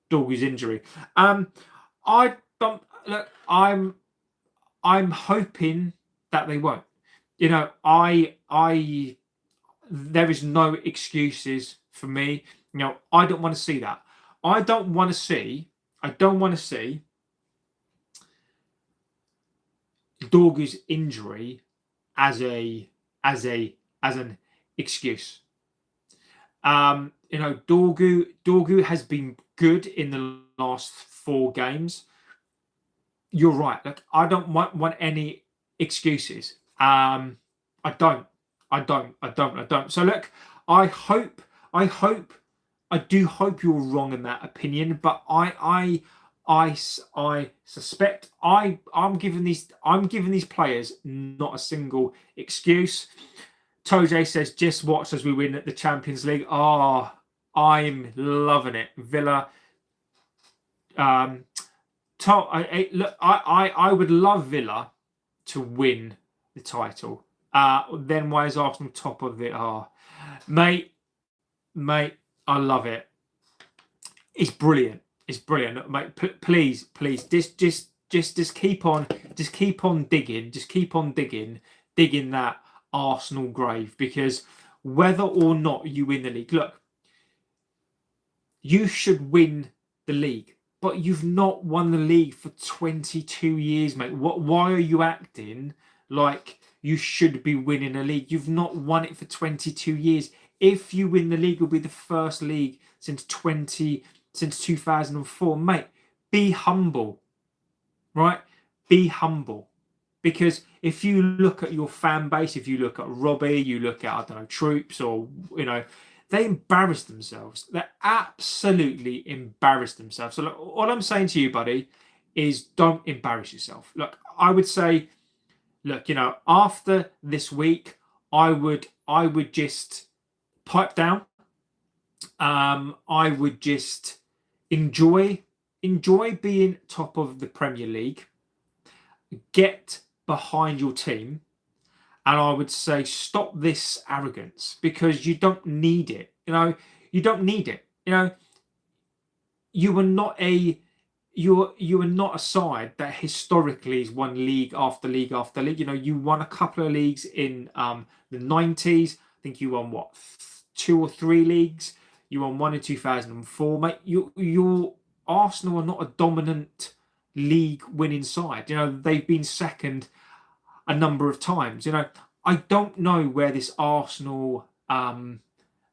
Dorgu's injury. I don't look. I'm hoping that they won't. There is no excuses for me. I don't want to see that. I don't want to see Dorgu's injury as an excuse. Dorgu has been good in the last 4 games. You're right. Look, I don't want any excuses. I don't. So look, I do hope you're wrong in that opinion, but I suspect I'm giving these players not a single excuse. Toje says, just watch as we win at the Champions League. Oh, I'm loving it. Villa. I would love Villa to win the title. Then why is Arsenal top of it? Oh, mate, I love it. It's brilliant. It's brilliant, mate. Please, just keep on digging. Just keep on digging that Arsenal grave, because whether or not you win the league, look, you should win the league, but you've not won the league for 22 years, mate. Why are you acting like you should be winning a league? You've not won it for 22 years. If you win the league, it'll be the first league since 2004, mate. Be humble, right? Be humble. Because if you look at your fan base, if you look at Robbie, you look at, I don't know, Troops, or, they embarrass themselves. They absolutely embarrass themselves. So look, all I'm saying to you, buddy, is don't embarrass yourself. Look, I would say, look, after this week, I would just pipe down. I would just enjoy being top of the Premier League. Get behind your team, and I would say stop this arrogance, because you don't need it. You don't need it. You are not a side that historically has won league after league after league. You won a couple of leagues in the 90s. I think you won 2 or 3 leagues. You won 1 in 2004, mate. Your Arsenal are not a dominant league winning side. They've been second a number of times. I don't know where this Arsenal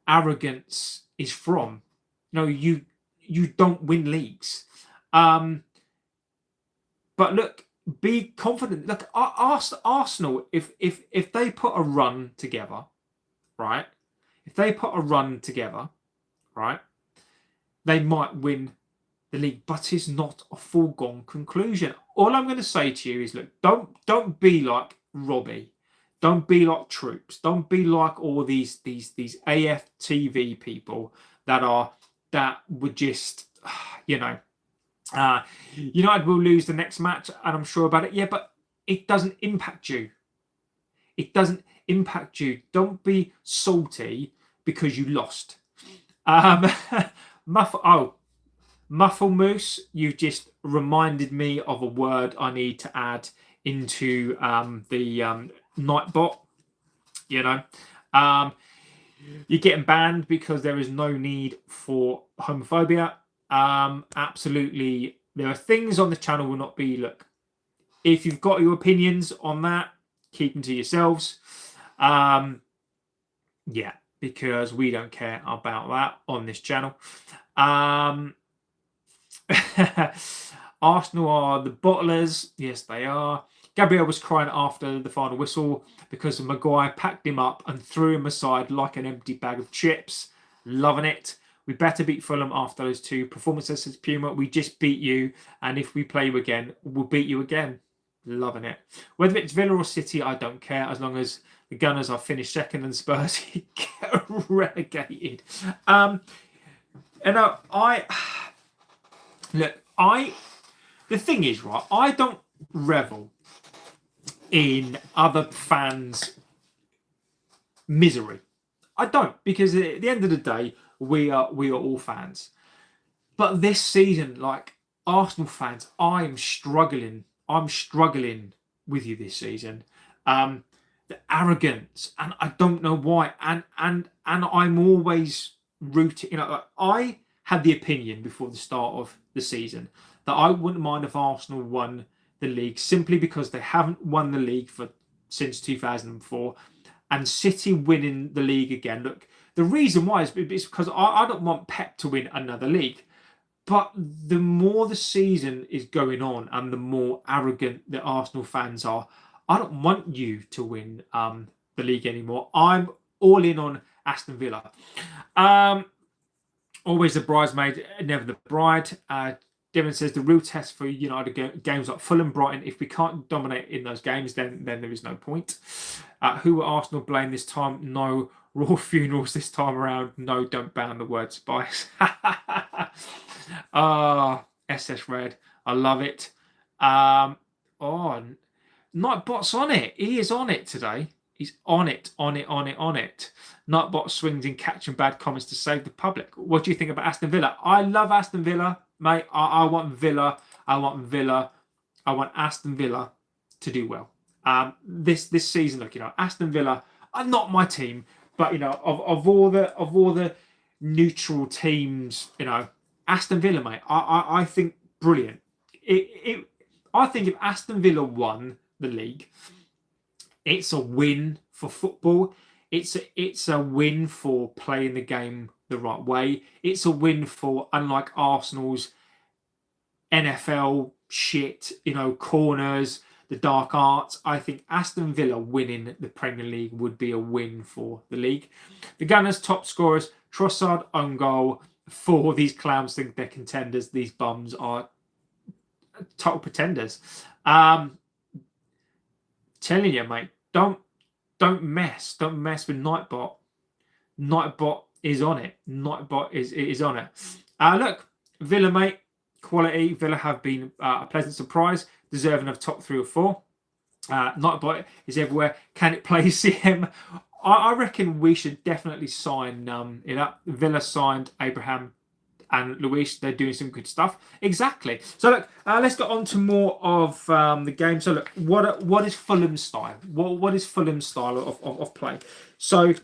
arrogance is from. You don't win leagues. But look, be confident. Look, Arsenal, if they put a run together, right? If they put a run together, right, they might win the league, but it's not a foregone conclusion. All I'm going to say to you is, look, don't be like Robbie, don't be like Troops, don't be like all these AFTV people that would just, United will lose the next match, and I'm sure about it. Yeah, but it doesn't impact you. It doesn't impact you. Don't be salty because you lost. Muffle Moose, you've just reminded me of a word I need to add into the Nightbot. You're getting banned because there is no need for homophobia. Absolutely, there are things on the channel will not be. Look, if you've got your opinions on that, keep them to yourselves. Yeah, because we don't care about that on this channel. Arsenal are the bottlers. Yes, they are. Gabriel was crying after the final whistle because Maguire packed him up and threw him aside like an empty bag of chips. Loving it. We better beat Fulham after those 2 performances, says Puma. We just beat you, and if we play you again, we'll beat you again. Loving it. Whether it's Villa or City, I don't care, as long as the Gunners are finished second and Spurs get relegated. The thing is, right, I don't revel in other fans' misery. I don't, because at the end of the day, we are all fans. But this season, like Arsenal fans, I'm struggling with you this season. The arrogance, and I don't know why. And I'm always rooting. I had the opinion before the start of the season that I wouldn't mind if Arsenal won the league, simply because they haven't won the league since 2004, and City winning the league again. Look, the reason why is because I don't want Pep to win another league. But the more the season is going on and the more arrogant the Arsenal fans are, I don't want you to win the league anymore. I'm all in on Aston Villa. Always the bridesmaid, never the bride. Devon says the real test for United games like Fulham, Brighton. If we can't dominate in those games, then there is no point. Who will Arsenal blame this time? No raw funerals this time around. No, don't ban the word spice. SS Red, I love it. Nightbot's on it. He is on it today. He's on it. Nightbot swings in catching bad comments to save the public. What do you think about Aston Villa? I love Aston Villa, mate. I want Villa. I want Aston Villa to do well. This season, look, Aston Villa are not my team, but of all the neutral teams, Aston Villa, mate. I think brilliant. I think if Aston Villa won the league, it's a win for football. It's a win for playing the game the right way. It's a win for, unlike Arsenal's NFL shit, corners, the dark arts. I think Aston Villa winning the Premier League would be a win for the league. The Gunners' top scorers, Trossard, own goal. For these clowns think they're contenders. These bums are total pretenders. Telling you, mate, don't mess with Nightbot. Nightbot is on it. Nightbot is on it. Look, Villa, mate, quality. Villa have been a pleasant surprise, deserving of top 3 or 4. Nightbot is everywhere. Can it play CM? I reckon we should definitely sign it up. Villa signed Abraham and Luis. They're doing some good stuff. Exactly. So look, let's get on to more of the game. So look, what is Fulham's style? What is Fulham's style of play? So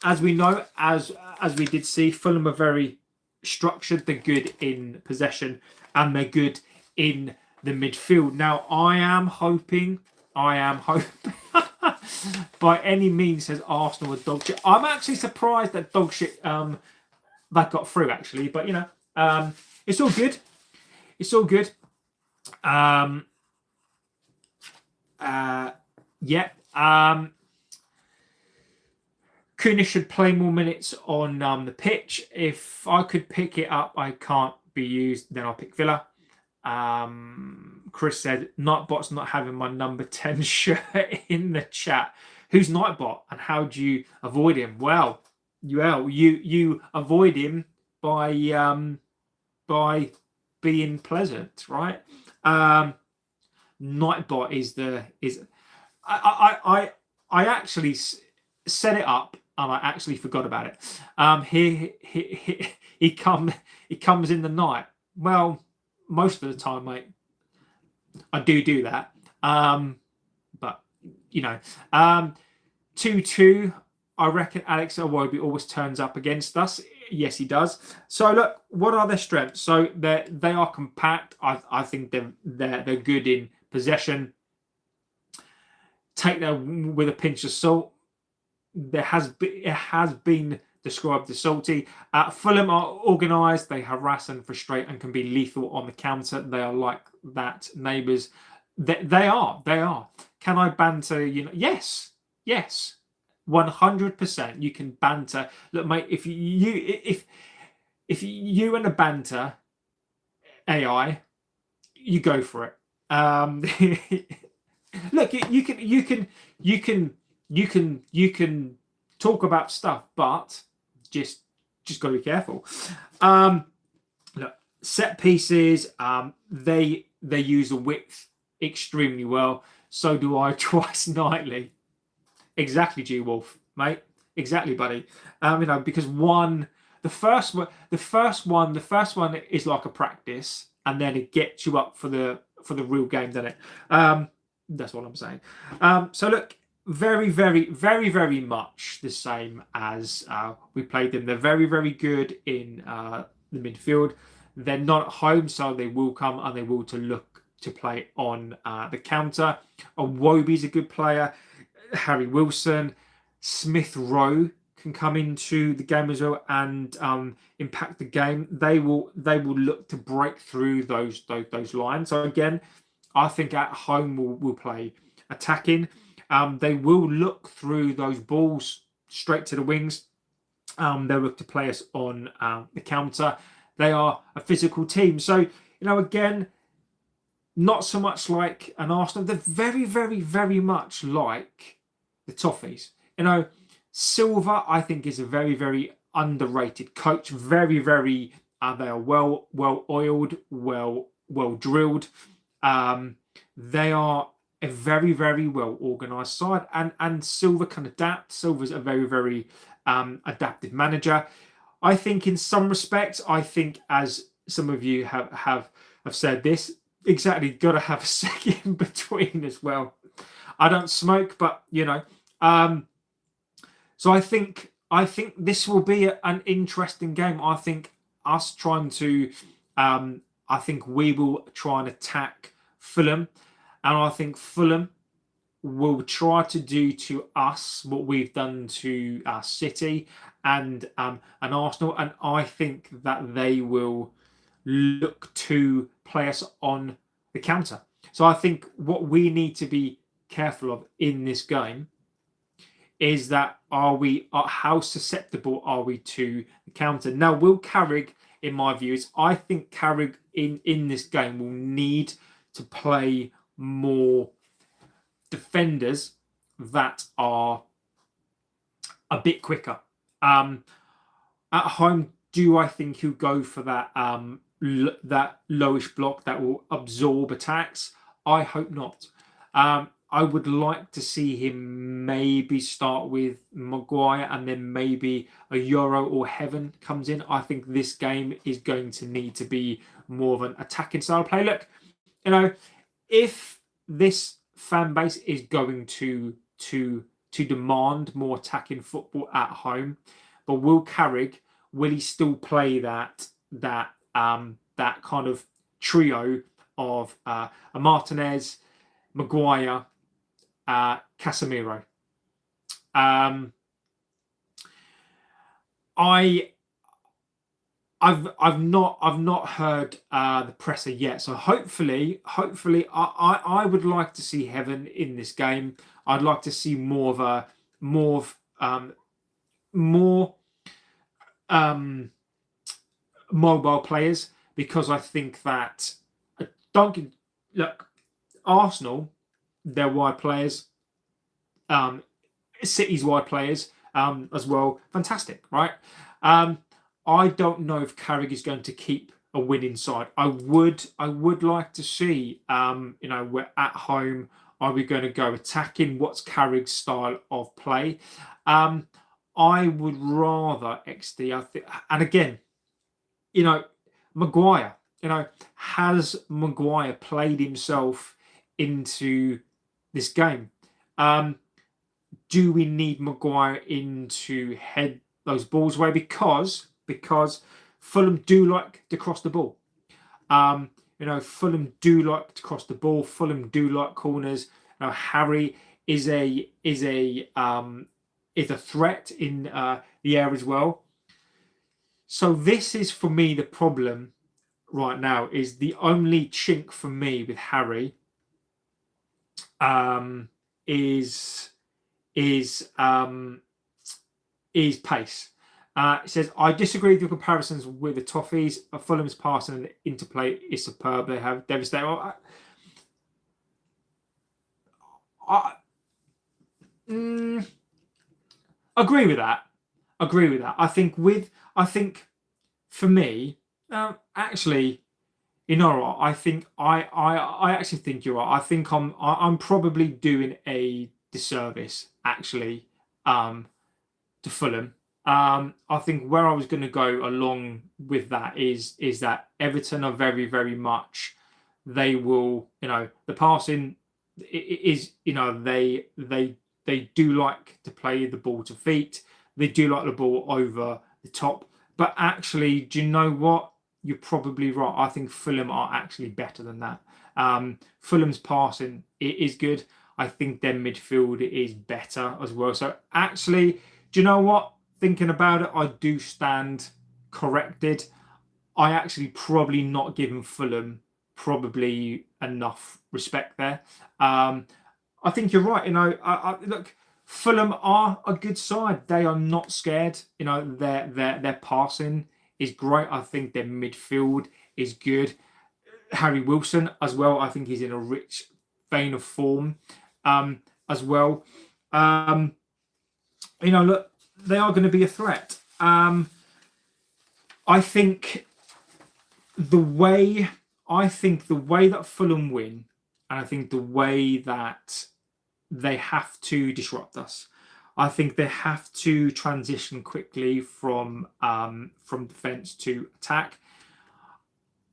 as we know, as we did see, Fulham are very structured. They're good in possession and they're good in the midfield. Now I am hoping by any means says Arsenal are dog shit. I'm actually surprised that dog shit that got through actually, but it's all good. It's all good. Kunis should play more minutes on the pitch. If I could pick it up, I can't be used, then I'll pick Villa. Chris said, Nightbot's not having my number 10 shirt in the chat. Who's Nightbot and how do you avoid him? Well, you avoid him by being pleasant, right? Nightbot is I actually set it up and I actually forgot about it. He comes in the night. Well, most of the time, mate, I do that. But 2-2. I reckon Alex Iwobi always turns up against us. Yes, he does. So look, what are their strengths? So they are compact. I think they're good in possession. Take that with a pinch of salt. It has been described as salty. Fulham are organised. They harass and frustrate and can be lethal on the counter. They are like that. Neighbours. They are. Can I banter? Yes. 100%. You can banter. Look, mate. If you and a banter AI, you go for it. Look, you can talk about stuff, but just got to be careful. Look, set pieces. They use the width extremely well. So do I twice nightly. Exactly, G Wolf, mate. Exactly, buddy. Because the first one is like a practice, and then it gets you up for the real game, doesn't it? That's what I'm saying. So look, very, very, very, very much the same as we played them. They're very, very good in the midfield. They're not at home, so they will come and they will look to play on the counter. Iwobi's a good player. Harry Wilson, Smith Rowe can come into the game as well and impact the game, they will look to break through those lines. So again, I think at home we'll play attacking. They will look through those balls straight to the wings. They'll look to play us on the counter. They are a physical team. So, again, not so much like an Arsenal. They're very, very, very much like the Toffees. Silva, I think, is a very, very underrated coach. Very, very, they are well oiled, well drilled. They are a very, very well organised side, and Silva can adapt. Silva's a very, very adaptive manager. I think in some respects, as some of you have said this, exactly, got to have a second in between as well. I don't smoke, but so I think this will be an interesting game. I think us trying to, I think we will try and attack Fulham, and I think Fulham will try to do to us what we've done to City and Arsenal, and I think that they will look to play us on the counter. So I think what we need to be careful of in this game is that how susceptible are we to the counter? Now, will Carrick, in my views, I think Carrick in this game will need to play more defenders that are a bit quicker. At home, do I think he'll go for that that lowish block that will absorb attacks? I hope not. I would like to see him maybe start with Maguire and then maybe a Euro or Heaven comes in. I think this game is going to need to be more of an attacking style play. Look, if this fan base is going to demand more attacking football at home, but will Carrick, will he still play that kind of trio of a Martinez, Maguire, Casemiro? I've not heard the presser yet, so hopefully I would like to see Heaven in this game. I'd like to see more mobile players, because I think that Arsenal, they're wide players, City's wide players as well, fantastic, right? I don't know if Carrick is going to keep a winning side. I would like to see, we're at home. Are we going to go attacking? What's Carrick's style of play? I would rather XD. I think, and again, Maguire. Has Maguire played himself into this game? Do we need Maguire in to head those balls away? Because Fulham do like to cross the ball. Fulham do like to cross the ball. Fulham do like corners. Harry is a threat in the air as well. So this is, for me, the problem right now. Is the only chink for me with Harry is pace. It says, I disagree with your comparisons with the Toffees. Fulham's passing and interplay is superb. They have devastating. I agree with that. I think for me, actually, I think I actually think you're right. I think I'm probably doing a disservice actually to Fulham. I think where I was going to go along with that is that Everton are very, very much, they will, the passing is, they do like to play the ball to feet. They do like the ball over the top. But actually, do you know what? You're probably right. I think Fulham are actually better than that. Fulham's passing is good. I think their midfield is better as well. So actually, do you know what? thinking about it, I do stand corrected. I actually probably not given Fulham probably enough respect there. I think you're right. Look, Fulham are a good side. They are not scared. Their passing is great. I think their midfield is good. Harry Wilson as well. I think he's in a rich vein of form as well. Look, they are going to be a threat. I think the way that Fulham win, and I think the way that they have to disrupt us. I think they have to transition quickly from defence to attack.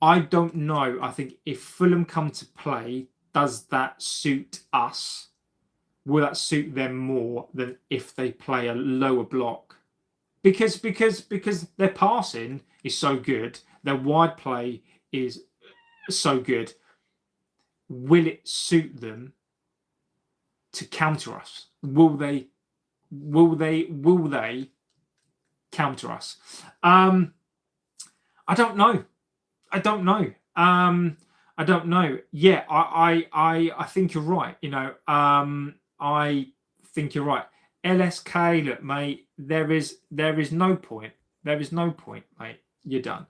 I don't know. I think if Fulham come to play, does that suit us? Will that suit them more than if they play a lower block? Because their passing is so good, their wide play is so good. Will it suit them to counter us? Will they counter us? I don't know. I don't know. Yeah, I think you're right. I think you're right. LSK, look, mate, there is no point. There is no point, mate. You're done.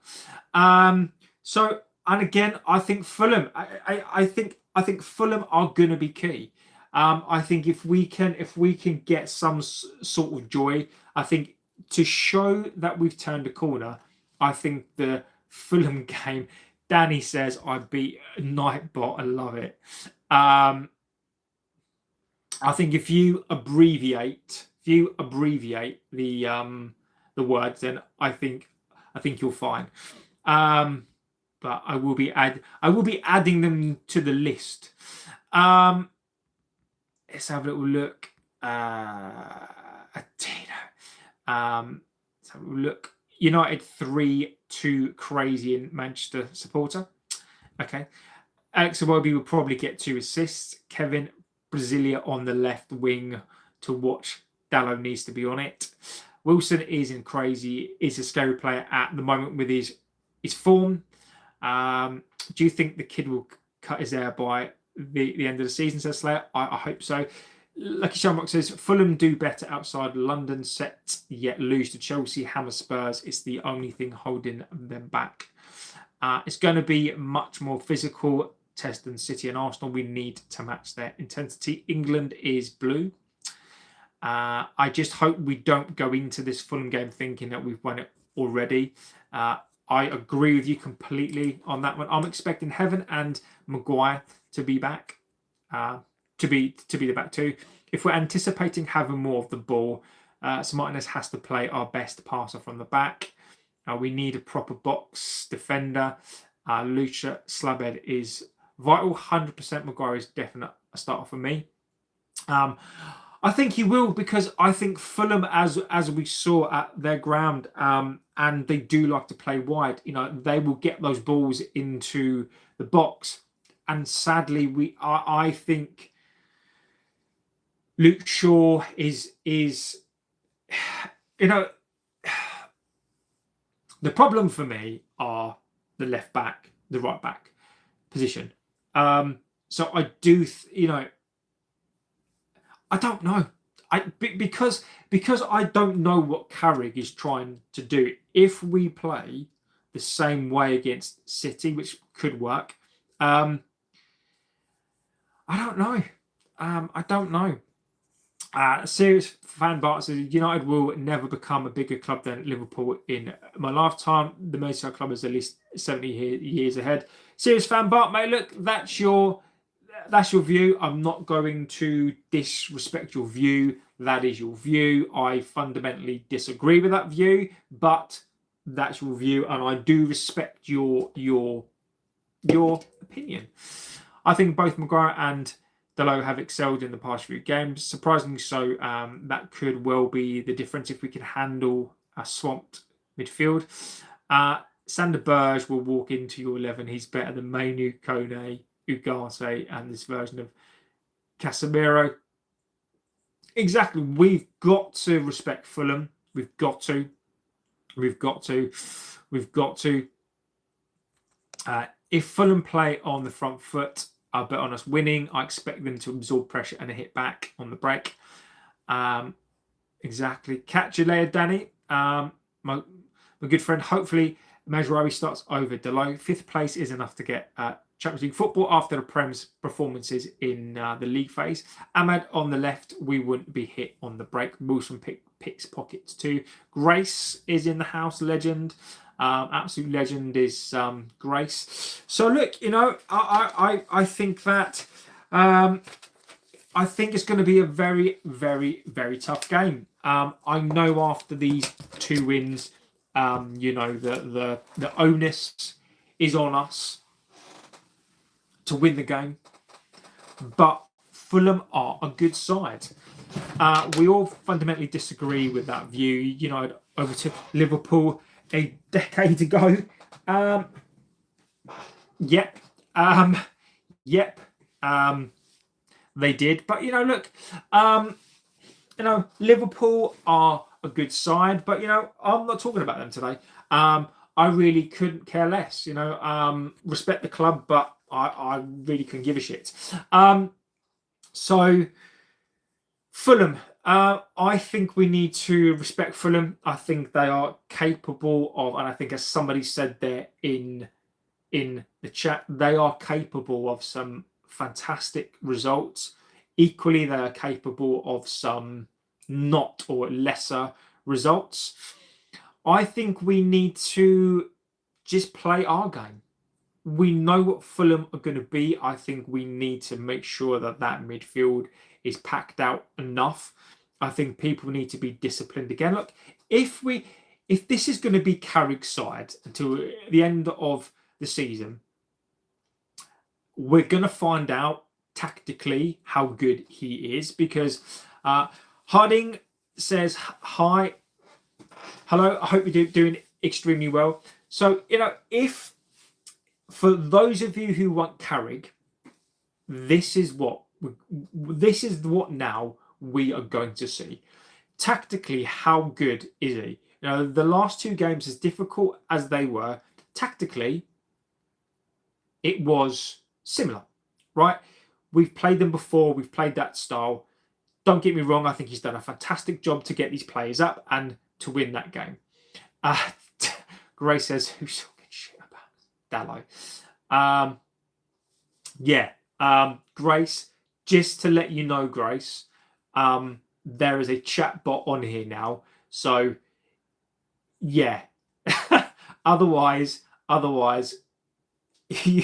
So, and again, I think Fulham. I think Fulham are going to be key. I think if we can get some sort of joy, I think to show that we've turned a corner, I think the Fulham game. Danny says I beat Nightbot. I love it. I think if you abbreviate the words, then I think you'll find. But I will be adding them to the list. Let's have a little look. Let's have a look. United 3-2 crazy in Manchester supporter. Okay. Alex Iwobi will probably get 2 assists. Kevin Brasilia on the left wing to watch. Dallo needs to be on it. Wilson is a scary player at the moment with his form. Do you think the kid will cut his hair by the end of the season, says Slayer? I hope so. Lucky Shamrock says Fulham do better outside London set, yet lose to Chelsea, Hammer, Spurs. It's the only thing holding them back. It's going to be much more physical test than City and Arsenal. We need to match their intensity. England is blue. I just hope we don't go into this Fulham game thinking that we've won it already. I agree with you completely on that one. I'm expecting Heaven and Maguire to be back. To be the back two. If we're anticipating having more of the ball, Martinez has to play our best passer from the back. We need a proper box defender. Lucha Slabhead is vital. 100% Maguire is definite a starter for me. I think he will, because I think Fulham, as we saw at their ground, and they do like to play wide. They will get those balls into the box, and sadly, I think Luke Shaw is the problem for me are the left back, the right back position. So I do, I don't know. Because I don't know what Carrick is trying to do. If we play the same way against City, which could work, I don't know. I don't know. Serious fan Bart says United will never become a bigger club than Liverpool in my lifetime. The Merseyside club is at least 70 years ahead. Serious fan Bart, mate. Look, that's your view. I'm not going to disrespect your view. That is your view. I fundamentally disagree with that view, but that's your view, and I do respect your opinion. I think both Maguire and Dalot have excelled in the past few games. Surprisingly so, that could well be the difference if we can handle a swamped midfield. Sander Berge will walk into your 11. He's better than Mainu, Kone, Ugarte, and this version of Casemiro. Exactly. We've got to respect Fulham. We've got to. If Fulham play on the front foot, I'll bet on us winning. I expect them to absorb pressure and a hit back on the break. Exactly. Catch you later, Danny. My good friend. Hopefully, Managerial starts over Delo. 5th place is enough to get Champions League football after the Prem's performances in the league phase. Ahmad on the left, we wouldn't be hit on the break. Wilson picks pockets too. Grace is in the house, legend. Absolute legend is Grace. So look, I think that I think it's going to be a very, very, very tough game. I know after these 2 wins, the onus is on us to win the game. But Fulham are a good side. We all fundamentally disagree with that view. United overtook Liverpool a decade ago. Yep. They did. But, look, Liverpool are a good side. But, I'm not talking about them today. I really couldn't care less. Respect the club, but I really couldn't give a shit. So, Fulham. I think we need to respect Fulham. I think they are capable of, and I think as somebody said there in the chat, they are capable of some fantastic results. Equally, they are capable of some not or lesser results. I think we need to just play our game. We know what Fulham are going to be. I think we need to make sure that midfield is packed out enough. I think people need to be disciplined again. Look, if this is going to be Carrick's side until the end of the season, we're going to find out tactically how good he is, because Harding says, hi, hello, I hope you're doing extremely well. So, if for those of you who want Carrick, this is what now we are going to see. Tactically, how good is he? The last 2 games, as difficult as they were, tactically, it was similar, right? We've played them before. We've played that style. Don't get me wrong. I think he's done a fantastic job to get these players up and to win that game. Gray says, who's talking shit about Dallo? Grace, just to let you know, Grace, there is a chat bot on here now. So, yeah. otherwise, you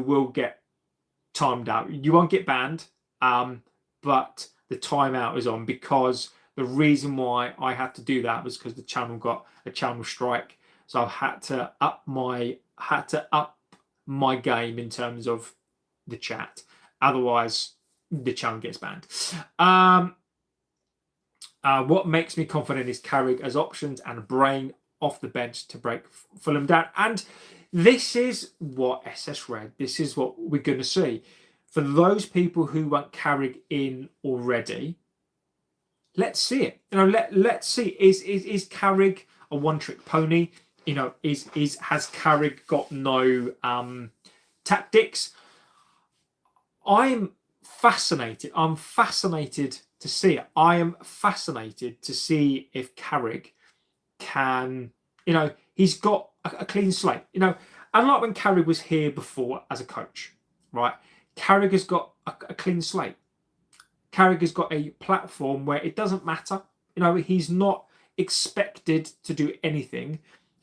will get timed out. You won't get banned, but the timeout is on, because the reason why I had to do that was because the channel got a channel strike. So I had to up my game in terms of the chat. Otherwise, the channel gets banned. What makes me confident is Carrick as options and Brain off the bench to break Fulham down. And this is what SS read. This is what we're going to see. For those people who want Carrick in already, let's see it. Let's see. Is Carrick a one-trick pony? Has Carrick got no tactics? I'm fascinated. I'm fascinated to see it. I am fascinated to see if Carrick can, he's got a clean slate. Unlike when Carrick was here before as a coach, right? Carrick has got a clean slate. Carrick has got a platform where it doesn't matter. He's not expected to do anything.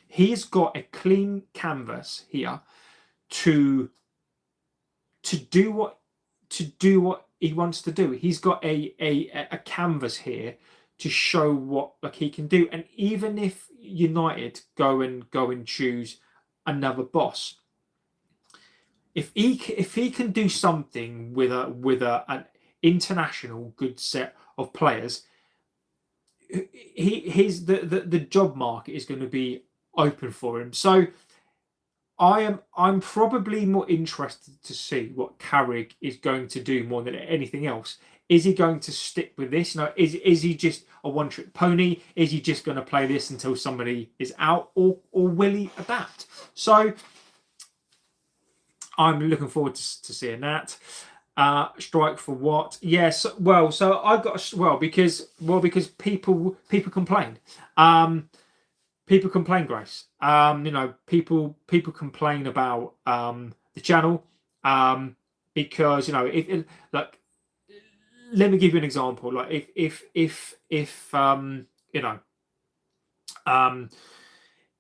He's got a clean canvas here to do what he wants to do. He's got a canvas here to show what he can do. And even if United go and choose another boss, if he can do something with an international good set of players, the job market is going to be open for him. So I'm probably more interested to see what Carrick is going to do more than anything else. Is he going to stick with this? You know, is he just a one-trick pony? Is he just going to play this until somebody is out, or will he adapt? So I'm looking forward to seeing that. Strike for what? Yes. Well, so I've got because people complain. People complain, Grace. You know, people complain about the channel because, you know, like, let me give you an example. Like if you know,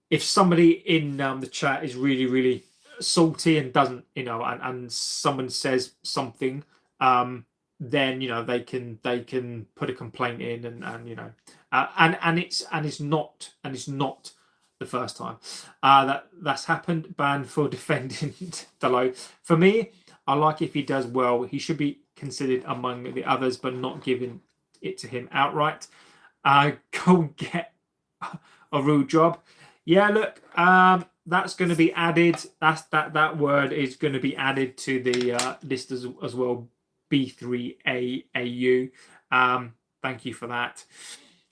if somebody in the chat is really salty and doesn't, you know, and someone says something, then, you know, they can put a complaint in, and you know, and it's not the first time that's happened. Banned for defending Delo. For me, I like if he does well, he should be considered among the others, but not giving it to him outright. Go and get a real job. Yeah, look, that's going to be added. That word is going to be added to the list as well. B3AAU. Thank you for that.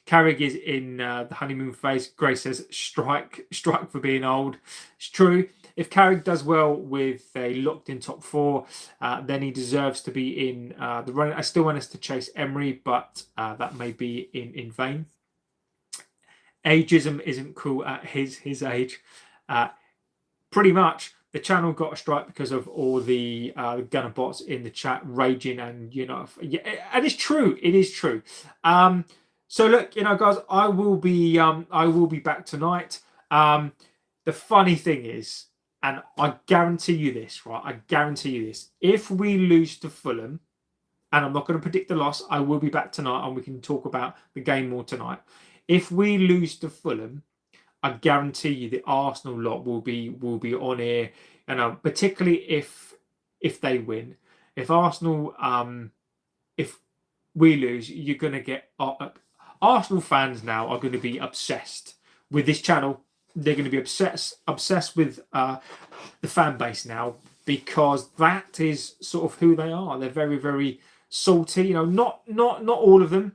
Carrick is in the honeymoon phase. Grace says strike for being old. It's true. If Carrick does well with a locked-in top four, then he deserves to be in the run. I still want us to chase Emery, but that may be in vain. Ageism isn't cool at his age. Pretty much, the channel got a strike because of all the gunner bots in the chat raging, and, you know, yeah, and it's true. It is true. So look, you know, guys, I will be back tonight. The funny thing is, and I guarantee you this, right? I guarantee you this. If we lose to Fulham, and I'm not going to predict the loss, I will be back tonight, and we can talk about the game more tonight. If we lose to Fulham, I guarantee you the Arsenal lot will be on here, you know, particularly if they win. If Arsenal, if we lose, you're going to get Arsenal fans now are going to be obsessed with this channel. They're going to be obsessed with the fan base now, because that is sort of who they are. They're very salty. You know, not all of them,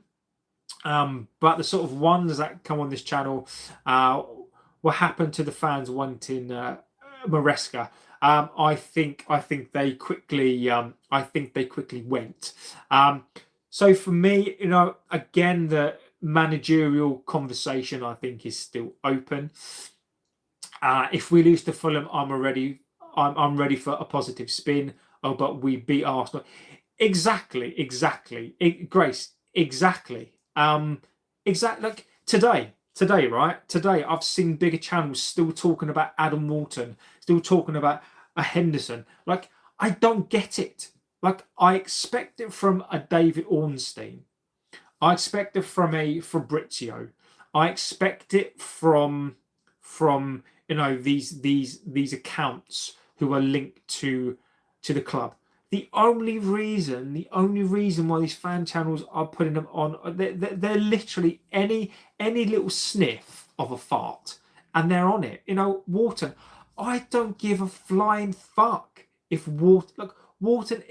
but the sort of ones that come on this channel. What happened to the fans wanting Maresca? I think they quickly went. So for me, you know, again, the managerial conversation, I think, is still open. If we lose to Fulham, I'm ready for a positive spin. Oh, but we beat Arsenal. Exactly. Grace, exactly. Like today, right? Today, I've seen bigger channels still talking about Adam Walton, still talking about a Henderson. Like, I don't get it. Like, I expect it from a David Ornstein. I expect it from a Fabrizio. I expect it from you know, these accounts who are linked to the club. The only reason why these fan channels are putting them on, they're literally any little sniff of a fart, and they're on it. You know, Wharton. I don't give a flying fuck if Wharton.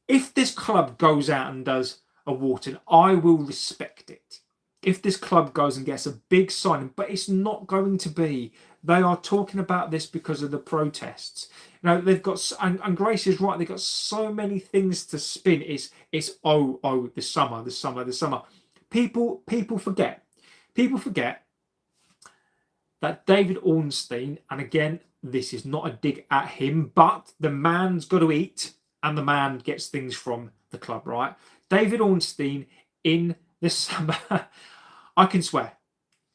If this club goes out and does a Wharton, I will respect it. If this club goes and gets a big signing, but it's not going to be. They are talking about this because of the protests. You know, they've got, and Grace is right, they've got so many things to spin. It's the summer. People forget that David Ornstein, and again, this is not a dig at him, but the man's got to eat, and the man gets things from the club, right? David Ornstein in the summer. I can swear.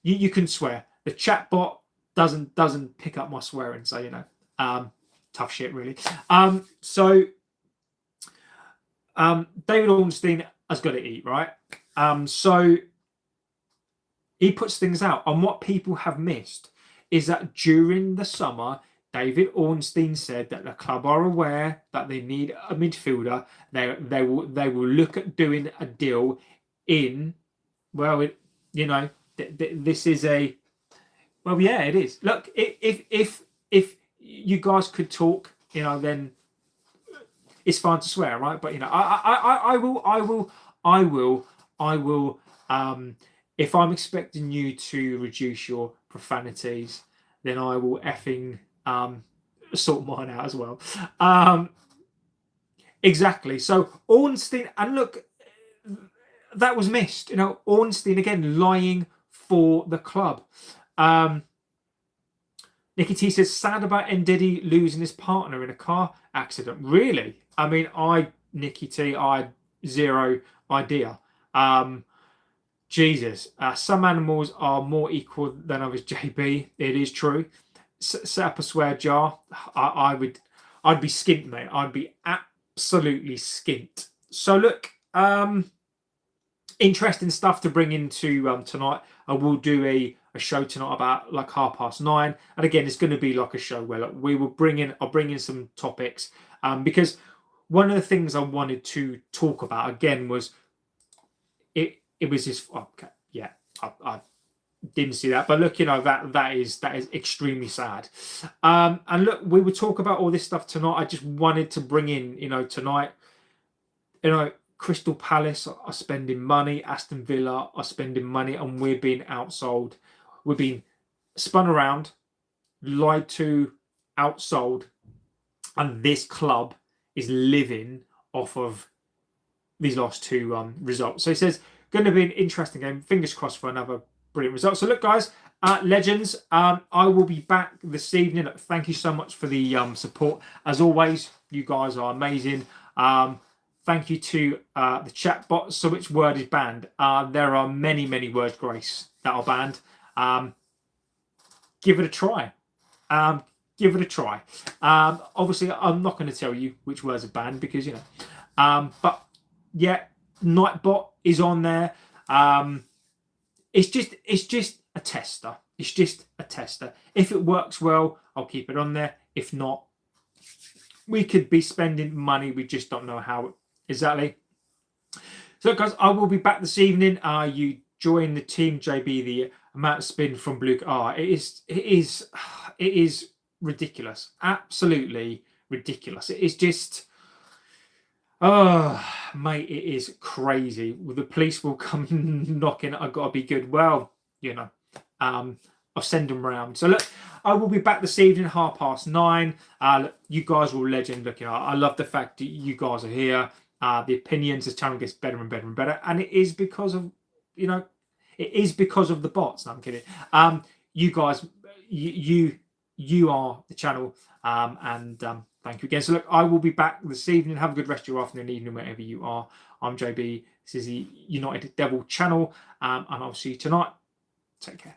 You can swear. The chatbot doesn't pick up my swearing, so, you know, tough shit, really. So David Ornstein has got to eat, right? So he puts things out, and what people have missed is that during the summer, David Ornstein said that the club are aware that they need a midfielder. They will look at doing a deal in, well, you know, this is a, well, yeah, it is. Look, if you guys could talk, you know, then it's fine to swear, right? But you know, I will. If I'm expecting you to reduce your profanities, then I will effing sort mine out as well. Exactly. So Ornstein, and look, that was missed. You know, Ornstein again lying for the club. Nicky T says, sad about Ndidi losing his partner in a car accident. Really? I mean, Nicky T, I had zero idea. Jesus. Some animals are more equal than others, JB. It is true. Set up a swear jar. I'd be skint, mate. I'd be absolutely skint. So look, interesting stuff to bring into tonight. I will do a show tonight about like 9:30, and again, it's going to be like a show where like, I'll bring in some topics, because one of the things I wanted to talk about again was it was this. Okay, yeah, I didn't see that, but look, you know, that is extremely sad. And look, we will talk about all this stuff tonight. I just wanted to bring in, you know, tonight, you know, Crystal Palace are spending money, Aston Villa are spending money, and we're being outsold. We're being spun around, lied to, outsold, and this club is living off of these last two results. So he says, going to be an interesting game. Fingers crossed for another brilliant result. So look, guys, legends, I will be back this evening. Thank you so much for the support. As always, you guys are amazing. Thank you to the chat bot. So which word is banned? There are many, many words, Grace, that are banned. Give it a try. Give it a try. Obviously, I'm not going to tell you which words are banned because, you know. But yeah, Nightbot is on there. It's just a tester. It's just a tester. If it works well, I'll keep it on there. If not, we could be spending money. We just don't know how exactly. So, guys, I will be back this evening. You join the team, JB. The amount of spin from Blue. It is ridiculous. Absolutely ridiculous. It is just. Oh, mate, it is crazy. The police will come knocking. I've got to be good. Well, you know, I'll send them round. So look, I will be back this evening, 9:30. Look, you guys are all legend. Look, you know, I love the fact that you guys are here. The opinions, this channel gets better and better and better, and it is because of, you know, it is because of the bots. No, I'm kidding. You guys, you are the channel, and thank you again. So look, I will be back this evening. Have a good rest of your afternoon, evening, wherever you are. I'm JB. This is the United Devil channel, and I'll see you tonight. Take care.